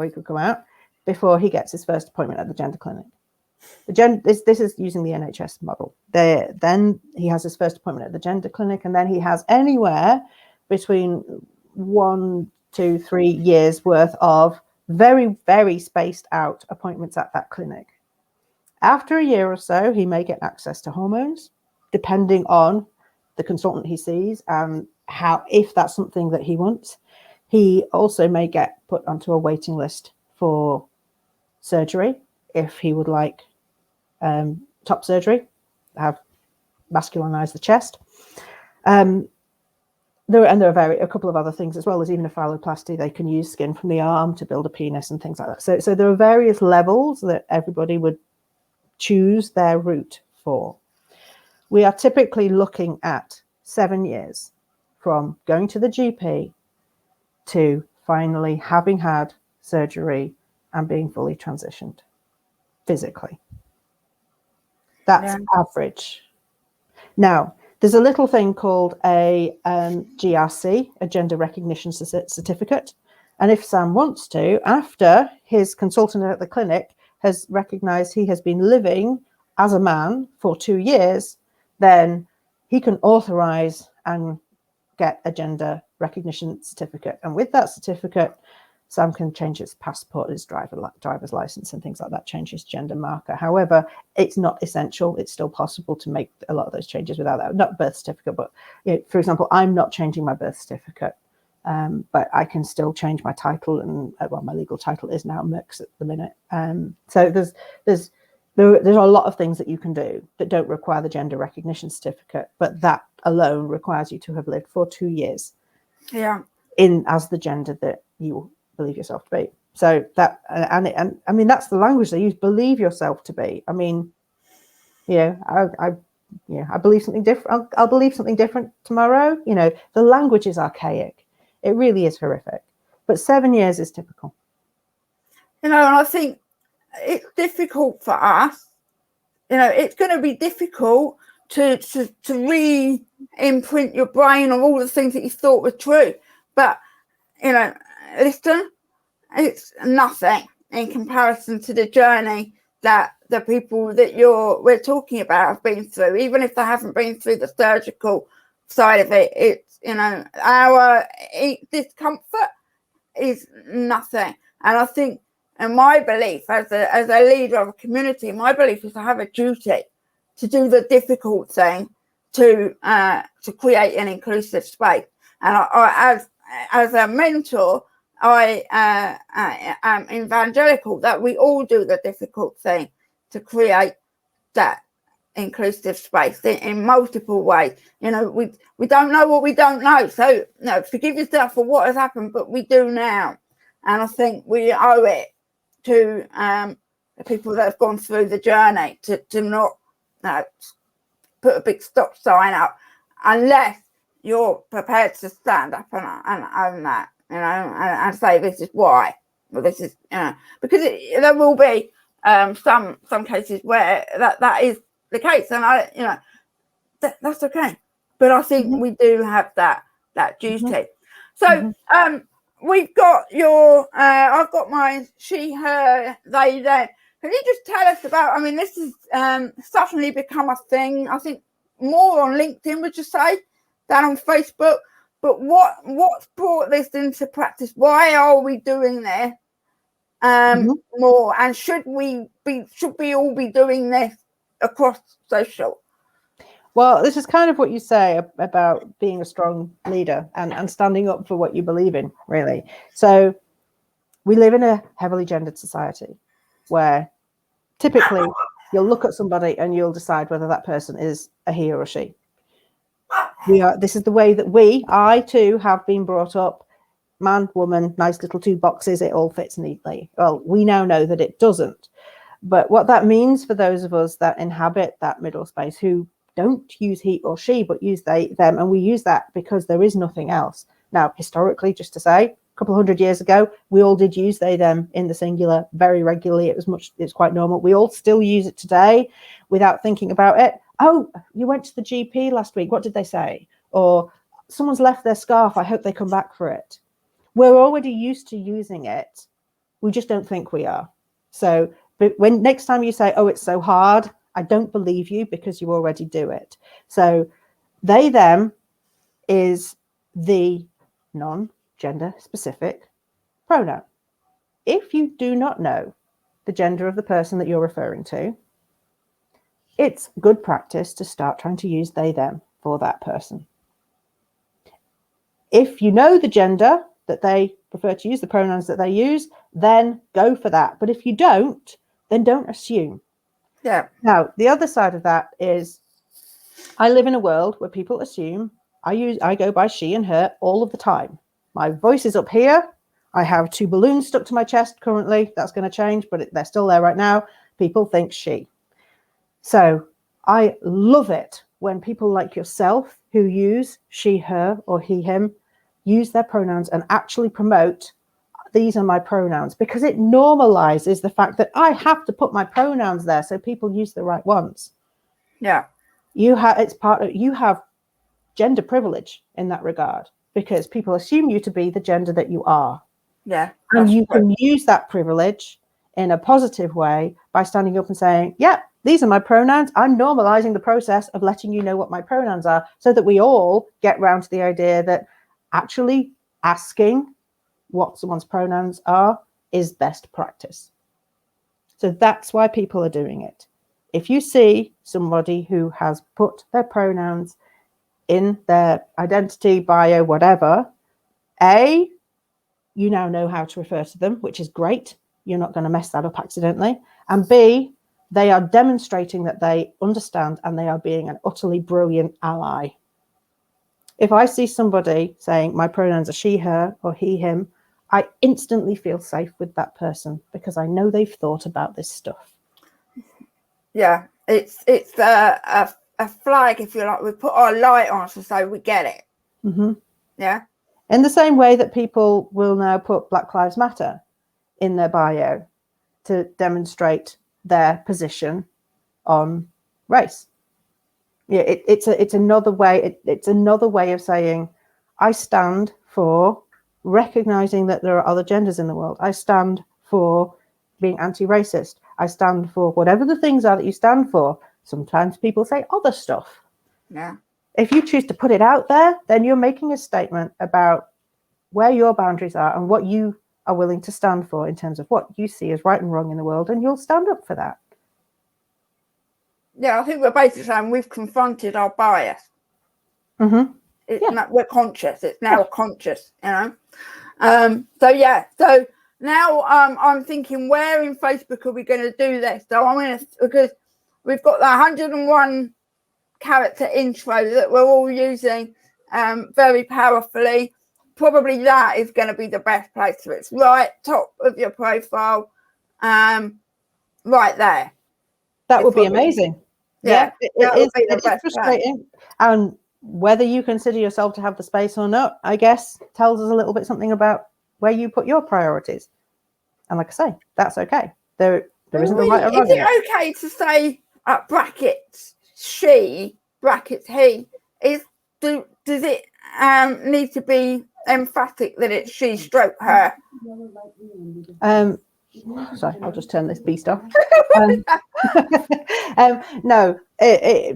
could come out, before he gets his first appointment at the gender clinic. This is using the NHS model. Then he has his first appointment at the gender clinic, and then he has anywhere between 1 to 3 years worth of very, very spaced out appointments at that clinic. After a year or so, he may get access to hormones, depending on the consultant he sees and how, if that's something that he wants. He also may get put onto a waiting list for surgery if he would like top surgery, have masculinized the chest. There are a couple of other things as well. There's even a phalloplasty. They can use skin from the arm to build a penis and things like that. So there are various levels that everybody would choose their route for. We are typically looking at 7 years from going to the GP to finally having had surgery and being fully transitioned physically. That's average. Now, there's a little thing called a GRC, a gender recognition certificate. And if Sam wants to, after his consultant at the clinic has recognized he has been living as a man for 2 years, then he can authorize and get a gender recognition certificate. And with that certificate, Sam can change his passport, his driver's license and things like that, change his gender marker. However, it's not essential. It's still possible to make a lot of those changes without that. Not birth certificate, but for example, I'm not changing my birth certificate, but I can still change my title. And well, my legal title is now Merx at the minute. So there's a lot of things that you can do that don't require the gender recognition certificate, but that alone requires you to have lived for 2 years in as the gender that you believe yourself to be. So that and I mean, that's the language they use, believe yourself to be. I mean, I believe something different. I'll believe something different tomorrow. The language is archaic. It really is horrific. But 7 years is typical. And I think it's difficult for us. It's going to be difficult to re-imprint your brain on all the things that you thought were true. But, listen, it's nothing in comparison to the journey that the people that we're talking about have been through. Even if they haven't been through the surgical side of it, it's, our discomfort is nothing. And I think, and my belief as a leader of a community, my belief is to have a duty to do the difficult thing to create an inclusive space. And I as a mentor, I am evangelical that we all do the difficult thing to create that inclusive space in multiple ways. We don't know what we don't know. So forgive yourself for what has happened, but we do now. And I think we owe it to the people that have gone through the journey to not put a big stop sign up unless you're prepared to stand up and own that, and say this is why. Well, this is, because there will be some cases where that is the case, and that's okay. But I think we do have that duty. So we've got I've got mine, she, her, they, them. Can you just tell us about? I mean, this has suddenly become a thing. I think more on LinkedIn, would you say, than on Facebook? But what's brought this into practice? Why are we doing this more? And should we all be doing this across social? Well, this is kind of what you say about being a strong leader and standing up for what you believe in, really. So we live in a heavily gendered society where typically you'll look at somebody and you'll decide whether that person is a he or a she. This is the way that I too have been brought up. Man, woman, nice little 2 boxes, it all fits neatly. Well, we now know that it doesn't. But what that means for those of us that inhabit that middle space, who don't use he or she, but use they, them, and we use that because there is nothing else. Now, historically, just to say, a couple of 100 years ago, we all did use they, them in the singular very regularly. It's quite normal. We all still use it today without thinking about it. Oh, you went to the GP last week. What did they say? Or someone's left their scarf. I hope they come back for it. We're already used to using it. We just don't think we are. So, but when next time you say, oh, it's so hard, I don't believe you because you already do it. So they, them is the non-gender specific pronoun. If you do not know the gender of the person that you're referring to, it's good practice to start trying to use they, them for that person. If you know the gender that they prefer to use, the pronouns that they use, then go for that. But if you don't, then don't assume. Yeah. Now, the other side of that is I live in a world where people assume I go by she and her all of the time. My voice is up here. I have 2 balloons stuck to my chest currently. That's going to change, but they're still there right now. People think she. So I love it when people like yourself who use she, her, or he, him, use their pronouns and actually promote these are my pronouns, because it normalizes the fact that I have to put my pronouns there so people use the right ones. Yeah. You have gender privilege in that regard, because people assume you to be the gender that you are. Yeah. And you can use that privilege in a positive way by standing up and saying, yeah, these are my pronouns. I'm normalizing the process of letting you know what my pronouns are, so that we all get round to the idea that actually asking what someone's pronouns are is best practice. So that's why people are doing it. If you see somebody who has put their pronouns in their identity, bio, whatever, A, you now know how to refer to them, which is great. You're not going to mess that up accidentally. And B, they are demonstrating that they understand and they are being an utterly brilliant ally. If I see somebody saying my pronouns are she, her, or he, him, I instantly feel safe with that person because I know they've thought about this stuff. Yeah, it's a flag, if you like. We put our light on to say we get it. Mm-hmm. Yeah. In the same way that people will now put Black Lives Matter in their bio to demonstrate their position on race. Yeah, it's another way. It's another way of saying I stand for recognizing that there are other genders in the world. I stand for being anti-racist. I stand for whatever the things are that you stand for. Sometimes people say other stuff. Yeah. If you choose to put it out there, then you're making a statement about where your boundaries are and what you are willing to stand for in terms of what you see as right and wrong in the world, and you'll stand up for that. Yeah, I think we're basically saying we've confronted our bias. Mm-hmm. We're conscious. It's now conscious, you know. So now I'm thinking, where in Facebook are we going to do this? So I'm going to, because we've got the 101 character intro that we're all using very powerfully. Probably that is going to be the best place for it. It's right top of your profile, right there. That would be amazing. Yeah, it is frustrating. And whether you consider yourself to have the space or not, I guess, tells us a little bit something about where you put your priorities. And like I say, that's okay. There isn't a right or wrong. Is it okay to say brackets she, brackets he? Does it need to be emphatic that it's she stroke her? Sorry, I'll just turn this beast off. No,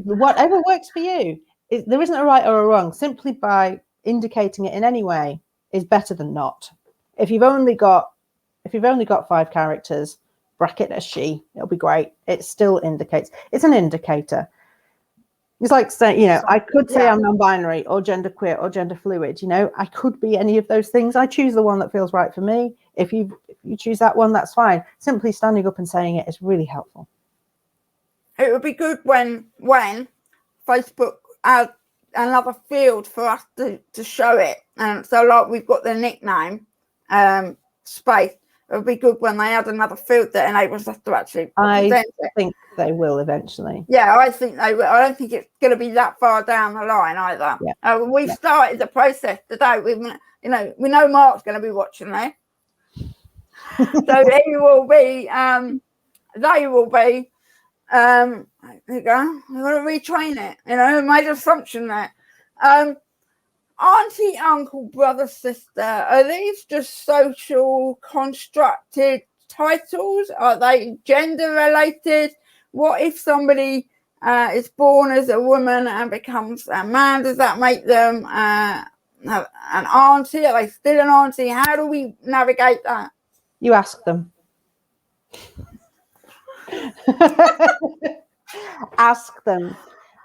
whatever works for you. There isn't a right or a wrong. Simply by indicating it in any way is better than not. If you've only got 5 characters, bracket as she, it'll be great. It still indicates. It's an indicator. It's like saying, you know, I could say I'm non-binary or genderqueer or gender fluid. You know, I could be any of those things. I choose the one that feels right for me. If you choose that one, that's fine. Simply standing up and saying it is really helpful. It would be good when Facebook adds another field for us to show it. And so, like, we've got the nickname space. It would be good when they add another field that enables us to actually I think they will eventually. Yeah, I think they will. I don't think it's going to be that far down the line either. Yeah. We've started the process today. We know Mark's going to be watching there. So he will be, they will be, there you go. We're going to retrain it. You know, made assumption there. Auntie, uncle, brother, sister, are these just social constructed titles? Are they gender related? What if somebody is born as a woman and becomes a man? Does that make them an auntie? Are they still an auntie? How do we navigate that? You ask them. Ask them.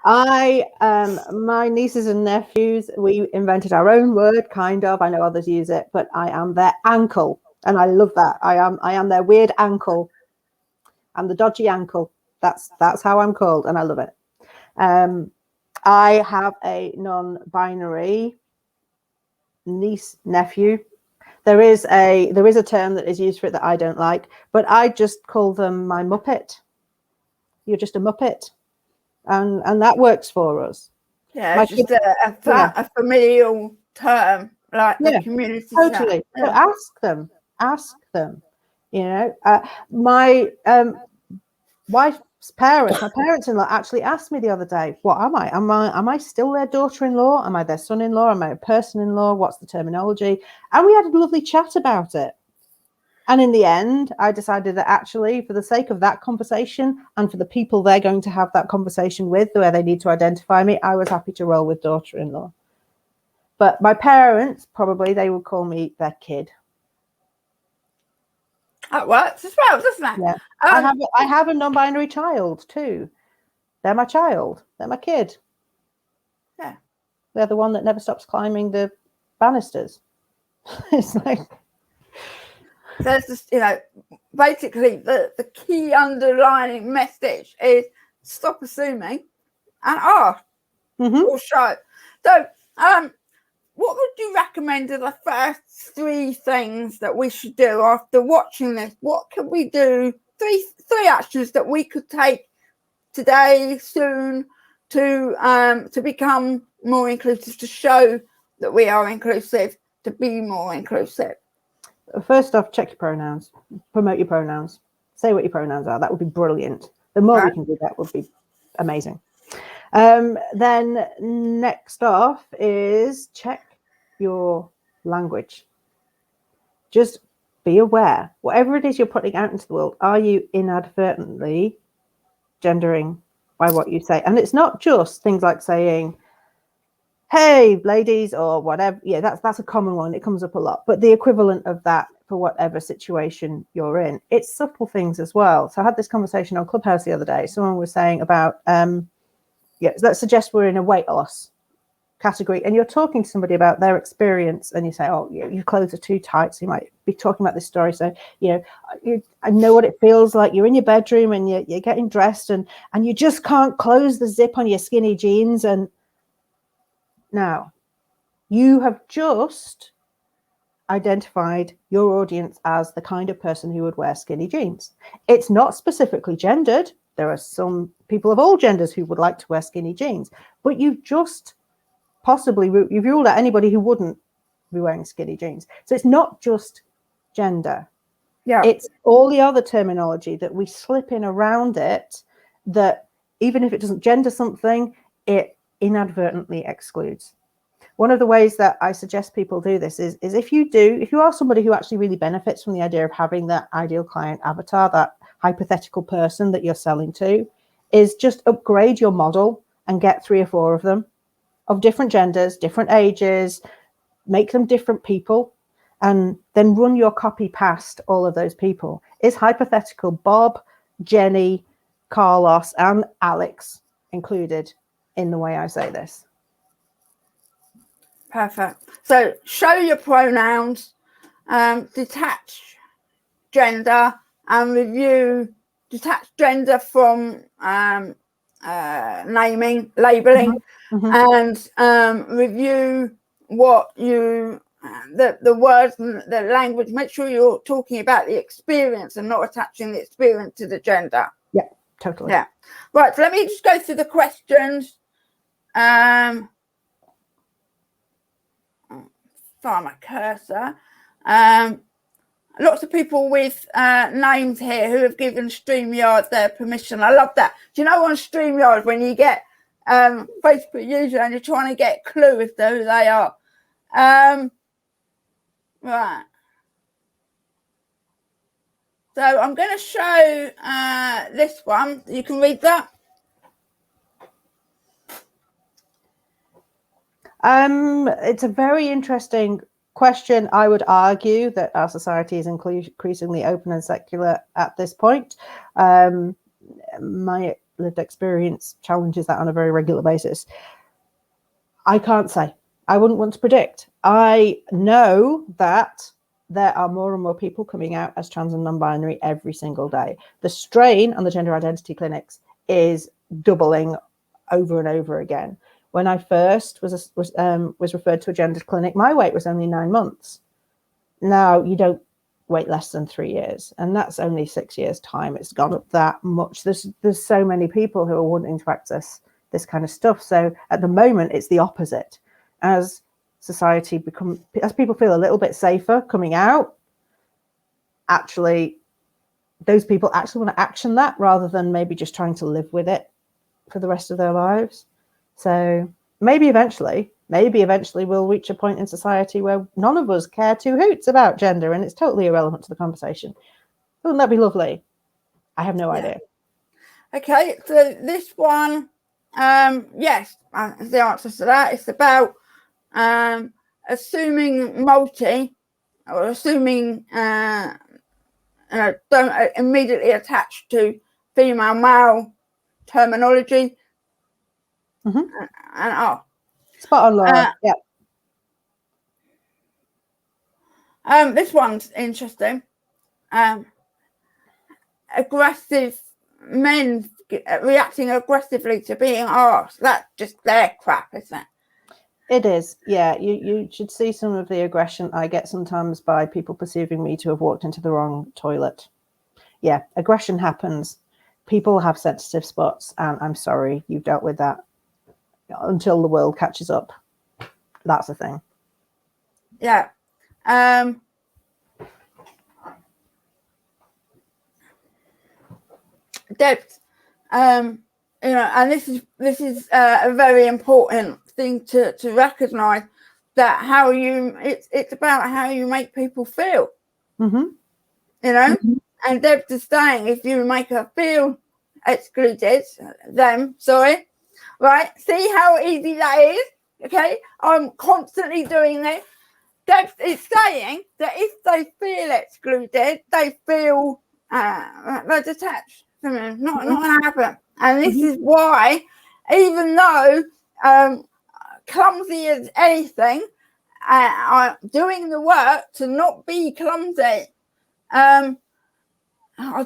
My nieces and nephews, we invented our own word, kind of. I know others use it, but I am their ankle, and I love that. I am their weird ankle. I'm the dodgy ankle. That's how I'm called, and I love it. I have a non-binary niece, nephew. There is a term that is used for it that I don't like, but I just call them my Muppet. You're just a Muppet. And that works for us. Yeah, it's just a familial term, like the community totally. term. So ask them. You know, my wife's parents, my parents-in-law actually asked me the other day, what am I? Am I still their daughter-in-law? Am I their son-in-law? Am I a person-in-law? What's the terminology? And we had a lovely chat about it. And in the end, I decided that actually, for the sake of that conversation and for the people they're going to have that conversation with, where they need to identify me, I was happy to roll with daughter-in-law. But my parents, probably, they would call me their kid. That works as well, doesn't it? Yeah. I have a non-binary child too. They're my child. They're my kid. Yeah. They're the one that never stops climbing the banisters. It's like... There's just, basically the key underlining message is stop assuming and ask or show. So, what would you recommend are the first 3 things that we should do after watching this? What can we do? Three actions that we could take today, soon, to become more inclusive, to show that we are inclusive, to be more inclusive. First off, check your pronouns. Promote your pronouns. Say what your pronouns are. That would be brilliant. The more we can do that would be amazing. Then next off is check your language. Just be aware. Whatever it is you're putting out into the world, are you inadvertently gendering by what you say? And it's not just things like saying, hey, ladies, or whatever. Yeah, that's a common one. It comes up a lot. But the equivalent of that for whatever situation you're in, it's subtle things as well. So I had this conversation on Clubhouse the other day. Someone was saying about, let's suggest we're in a weight loss category and you're talking to somebody about their experience and you say, oh, your clothes are too tight. So you might be talking about this story. So, I know what it feels like. You're in your bedroom and you're getting dressed and you just can't close the zip on your skinny jeans. And now, you have just identified your audience as the kind of person who would wear skinny jeans. It's not specifically gendered. There are some people of all genders who would like to wear skinny jeans, but you've just you've ruled out anybody who wouldn't be wearing skinny jeans. So it's not just gender. Yeah, it's all the other terminology that we slip in around it, that even if it doesn't gender something, it inadvertently excludes. One of the ways that I suggest people do this is if you are somebody who actually really benefits from the idea of having that ideal client avatar, that hypothetical person that you're selling to, is just upgrade your model and get 3 or 4 of them of different genders, different ages, make them different people, and then run your copy past all of those people. Is hypothetical Bob, Jenny, Carlos, and Alex included in the way I say this? Perfect. So show your pronouns, detach gender, and review, detach gender from naming, labeling, and review what you, the words and the language. Make sure you're talking about the experience and not attaching the experience to the gender. Yeah, totally. Yeah. Right, so let me just go through the questions. Find my cursor. Lots of people with names here who have given StreamYard their permission. I love that. Do you know on StreamYard when you get Facebook user and you're trying to get a clue as to who they are? Right. So I'm going to show this one. You can read that. It's a very interesting question. I would argue that our society is increasingly open and secular at this point. My lived experience challenges that on a very regular basis. I can't say. I wouldn't want to predict. I know that there are more and more people coming out as trans and non-binary every single day. The strain on the gender identity clinics is doubling over and over again. When I first was referred to a gender clinic, my wait was only 9 months. Now you don't wait less than 3 years, and that's only 6 years' time. It's gone up that much. There's so many people who are wanting to access this kind of stuff. So at the moment, it's the opposite. As society as people feel a little bit safer coming out, actually, those people actually want to action that rather than maybe just trying to live with it for the rest of their lives. So maybe eventually we'll reach a point in society where none of us care two hoots about gender and it's totally irrelevant to the conversation. Wouldn't that be lovely? I have no idea. Okay, so this one, yes, the answer to that is about assuming multi, or assuming don't immediately attach to female male terminology. And spot on, Laura. Yeah. This one's interesting. Aggressive men reacting aggressively to being asked. That's just their crap, isn't it? It is. Yeah. You should see some of the aggression I get sometimes by people perceiving me to have walked into the wrong toilet. Yeah, aggression happens. People have sensitive spots, and I'm sorry you've dealt with that until the world catches up. That's the thing. Yeah. Depth. And this is a very important thing to recognize, that it's about how you make people feel. And Debs is saying, if you make her feel excluded, right? See how easy that is? Okay, I'm constantly doing this. Debs is saying that if they feel excluded, they feel they're detached from it. Not gonna happen. And this is why, even though clumsy as anything, I'm doing the work to not be clumsy. I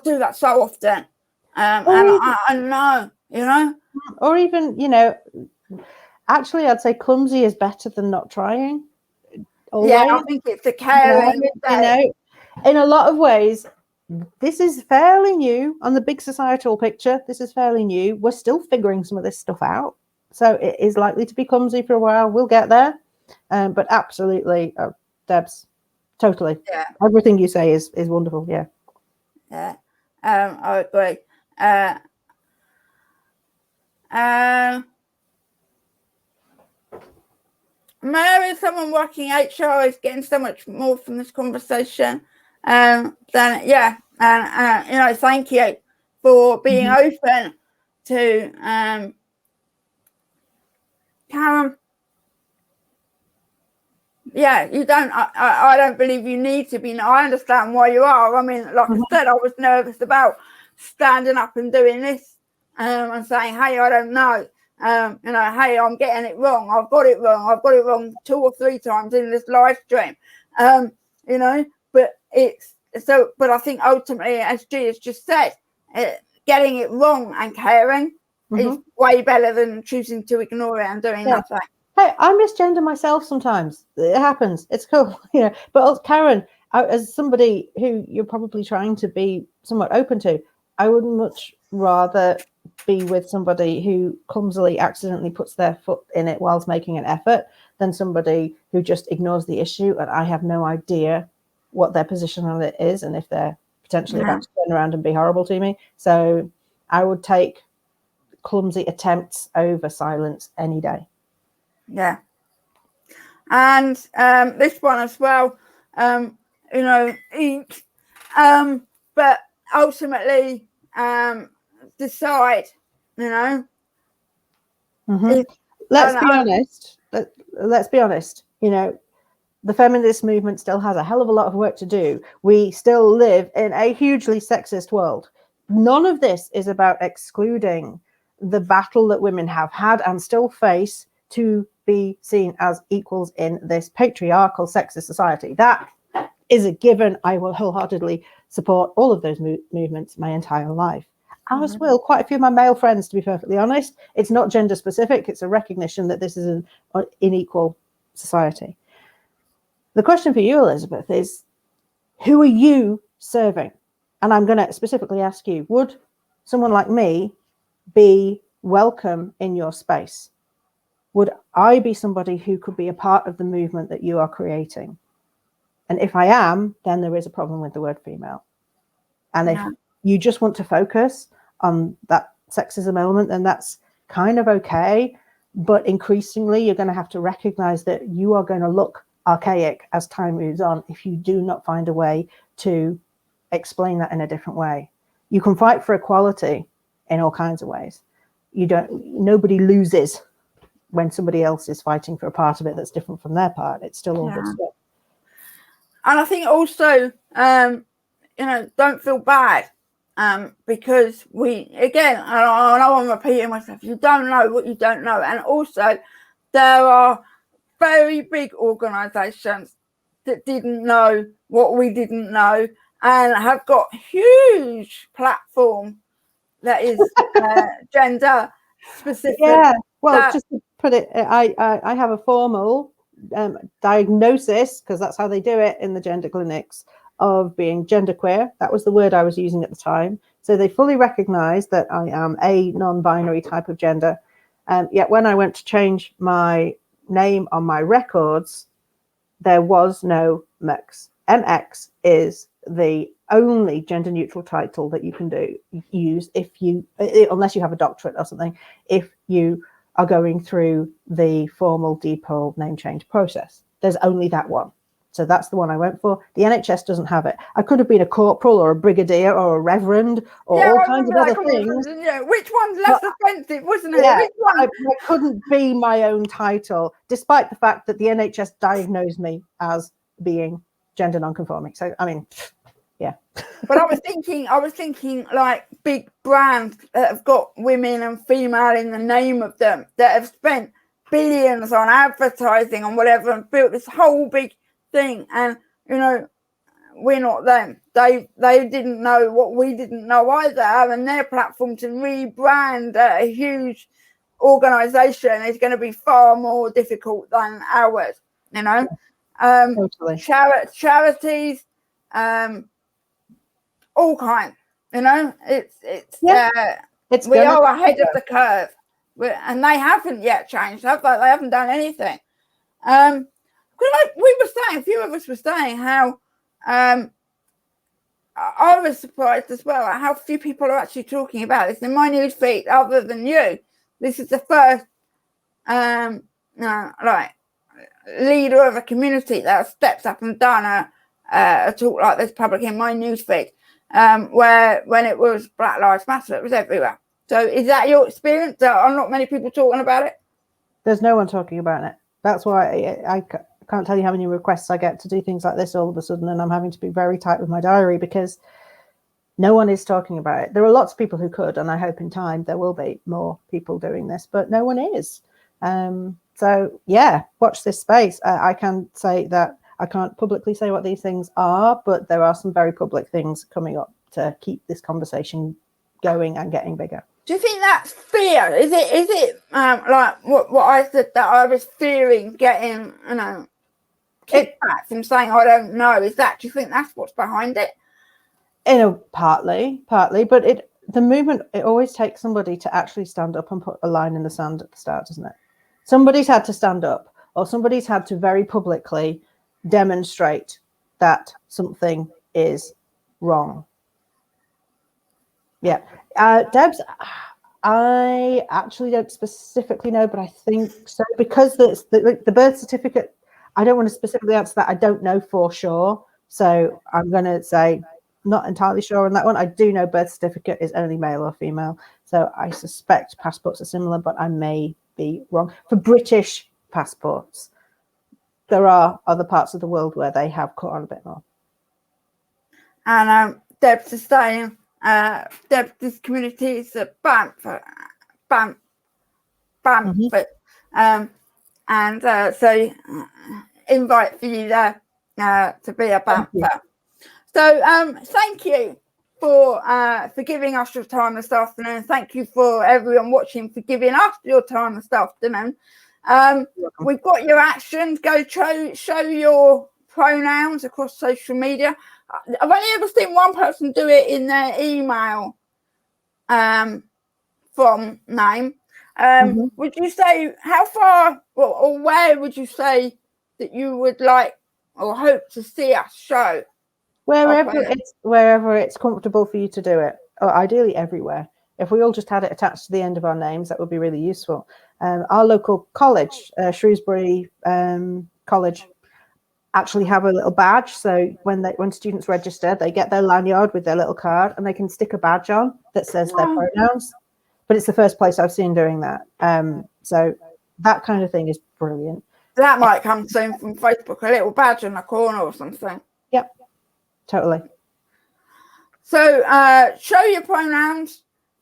do that so often. And I know, Or even, actually, I'd say clumsy is better than not trying. Always. Yeah, I think it's the caring. In a lot of ways, this is fairly new on the big societal picture. This is fairly new. We're still figuring some of this stuff out. So it is likely to be clumsy for a while. We'll get there. But absolutely, Debs, totally. Yeah. Everything you say is wonderful. Yeah. Yeah. I agree. Mary, someone working HR is getting so much more from this conversation. Then yeah, and thank you for being open to Karen. Yeah, you don't. I don't believe you need to be. I understand why you are. I mean, like I said, I was nervous about standing up and doing this and saying, "Hey, I don't know." Hey, I'm getting it wrong. I've got it wrong 2 or 3 times in this live stream. But it's so. But I think ultimately, as G has just said, getting it wrong and caring is way better than choosing to ignore it and doing nothing. Hey, I misgender myself sometimes. It happens. It's cool, But Karen, as somebody who you're probably trying to be somewhat open to, I would much rather be with somebody who clumsily accidentally puts their foot in it whilst making an effort than somebody who just ignores the issue and I have no idea what their position on it is and if they're potentially about to turn around and be horrible to me. So I would take clumsy attempts over silence any day. Yeah. And this one as well, each, but ultimately decide, Let's be honest. The feminist movement still has a hell of a lot of work to do. We still live in a hugely sexist world. None of this is about excluding the battle that women have had and still face to be seen as equals in this patriarchal sexist society. That is a given. I will wholeheartedly support all of those movements my entire life, as will quite a few of my male friends, to be perfectly honest. It's not gender specific. It's a recognition that this is an unequal society. The question for you, Elizabeth, is who are you serving? And I'm going to specifically ask you, would someone like me be welcome in your space? Would I be somebody who could be a part of the movement that you are creating? And if I am, then there is a problem with the word female. And if you just want to focus on that sexism element, then that's kind of okay. But increasingly, you're going to have to recognize that you are going to look archaic as time moves on if you do not find a way to explain that in a different way. You can fight for equality in all kinds of ways. Nobody loses when somebody else is fighting for a part of it that's different from their part. It's still all good stuff. And I think also, don't feel bad, because again, I know I'm repeating myself, you don't know what you don't know. And also, there are very big organisations that didn't know what we didn't know and have got huge platform that is gender specific. Yeah, well, just to put it, I have a formal diagnosis, because that's how they do it in the gender clinics, of being genderqueer. That was the word I was using at the time. So they fully recognize that I am a non-binary type of gender. Yet when I went to change my name on my records, there was no MX. MX is the only gender neutral title that you can use if you, unless you have a doctorate or something, if you are going through the formal DPOL name change process. There's only that one. So that's the one I went for. The NHS doesn't have it. I could have been a corporal or a brigadier or a reverend or all kinds of other things. Which one's less offensive, wasn't it? Yeah, Which one? I couldn't be my own title, despite the fact that the NHS diagnosed me as being gender non-conforming. So, I mean, yeah. But I was thinking like big brands that have got women and female in the name of them, that have spent billions on advertising and whatever and built this whole big thing. And, we're not them. They didn't know what we didn't know either. And their platform to rebrand a huge organisation is going to be far more difficult than ours, Totally. Charities, all kinds, it's we are ahead of the curve, and they haven't yet changed, have they? They haven't done anything. We were saying, a few of us were saying how I was surprised as well at how few people are actually talking about this in my newsfeed, other than you. This is the first leader of a community that steps up and done a talk like this public in my newsfeed. Where when it was Black Lives Matter, it was everywhere. So is that your experience? There are not many people talking about it? There's no one talking about it. That's why I can't tell you how many requests I get to do things like this all of a sudden, and I'm having to be very tight with my diary because no one is talking about it. There are lots of people who could, and I hope in time there will be more people doing this, but no one is. So yeah, watch this space. I can say that I can't publicly say what these things are, but there are some very public things coming up to keep this conversation going and getting bigger. Do you think that's fear? Is it like what I said, that I was fearing getting, kickback from saying I don't know? Do you think that's what's behind it? Partly, but the movement, it always takes somebody to actually stand up and put a line in the sand at the start, doesn't it? Somebody's had to stand up, or somebody's had to very publicly demonstrate that something is wrong. Yeah. Debs, I actually don't specifically know, but I think so, because the birth certificate, I don't want to specifically answer that. I don't know for sure. So I'm going to say not entirely sure on that one. I do know birth certificate is only male or female. So I suspect passports are similar, but I may be wrong. For British passports, there are other parts of the world where they have caught on a bit more. And Debs is saying this community is a Bamford, and so invite for you there to be a Bamford. So thank you for giving us your time this afternoon. Thank you for everyone watching for giving us your time this afternoon. We've got your actions. Go show your pronouns across social media. I've only ever seen one person do it in their email from name. Would you say how far or where would you say that you would like or hope to see us show? Wherever it's comfortable for you to do it, or ideally everywhere. If we all just had it attached to the end of our names, that would be really useful. Our local college, Shrewsbury College, actually have a little badge. So when students register, they get their lanyard with their little card, and they can stick a badge on that says their pronouns. But it's the first place I've seen doing that. So that kind of thing is brilliant. That might come soon from Facebook, a little badge in the corner or something. Yep, totally. So show your pronouns,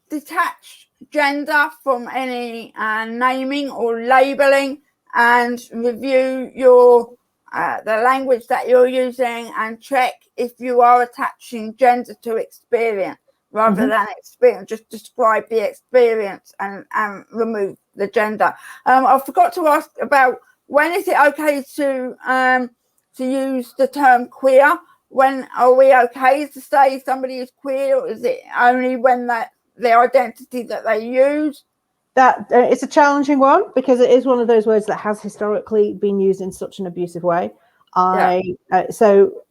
detach gender from any naming or labeling, and review your the language that you're using, and check if you are attaching gender to experience rather than experience. Just describe the experience and remove the gender. I forgot to ask about when is it okay to use the term queer? When are we okay to say somebody is queer, or is it only when the identity that they use? That it's a challenging one, because it is one of those words that has historically been used in such an abusive way. So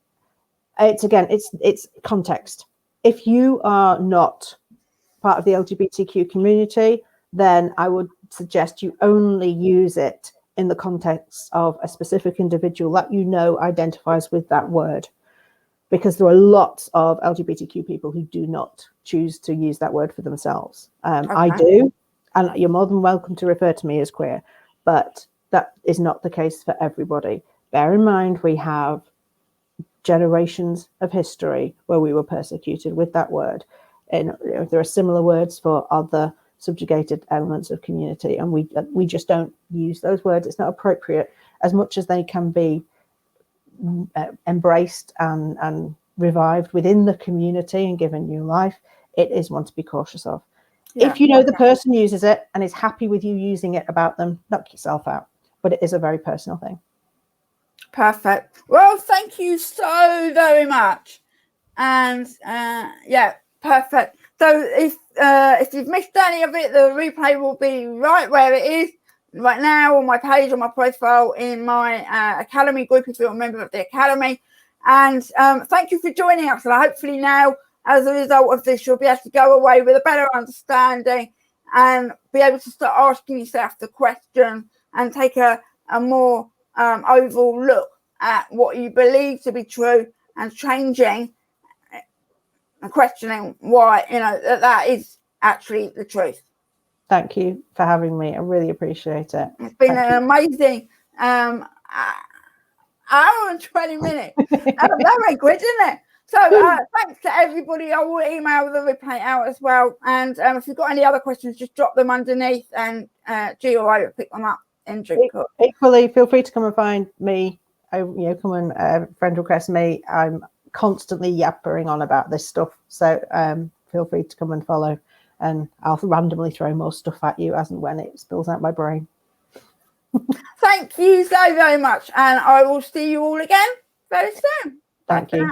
it's context. If you are not part of the LGBTQ community, then I would suggest you only use it in the context of a specific individual that you know identifies with that word, because there are lots of LGBTQ people who do not choose to use that word for themselves. I do, and you're more than welcome to refer to me as queer, but that is not the case for everybody. Bear in mind, we have generations of history where we were persecuted with that word, and there are similar words for other subjugated elements of community, and we just don't use those words. It's not appropriate. As much as they can be embraced and revived within the community and given new life, it is one to be cautious of. If you know the person uses it and is happy with you using it about them, knock yourself out. But it is a very personal thing. Perfect. Well, thank you so very much. And perfect. So if you've missed any of it, the replay will be right where it is right now on my page, on my profile, in my Academy group if you're a member of the Academy. And thank you for joining us. And hopefully now, as a result of this, you'll be able to go away with a better understanding and be able to start asking yourself the question and take a more overall look at what you believe to be true, and changing and questioning why that is actually the truth. Thank you for having me. I really appreciate it. It's been an amazing hour and 20 minutes. That went quick, didn't it? So thanks to everybody. I will email the replay out as well. And if you've got any other questions, just drop them underneath, and G or I will pick them up in due course. Equally, feel free to come and find me. Come and friend request me. I'm constantly yappering on about this stuff. So feel free to come and follow, and I'll randomly throw more stuff at you as and when it spills out my brain. Thank you so very much. And I will see you all again very soon. Thank you.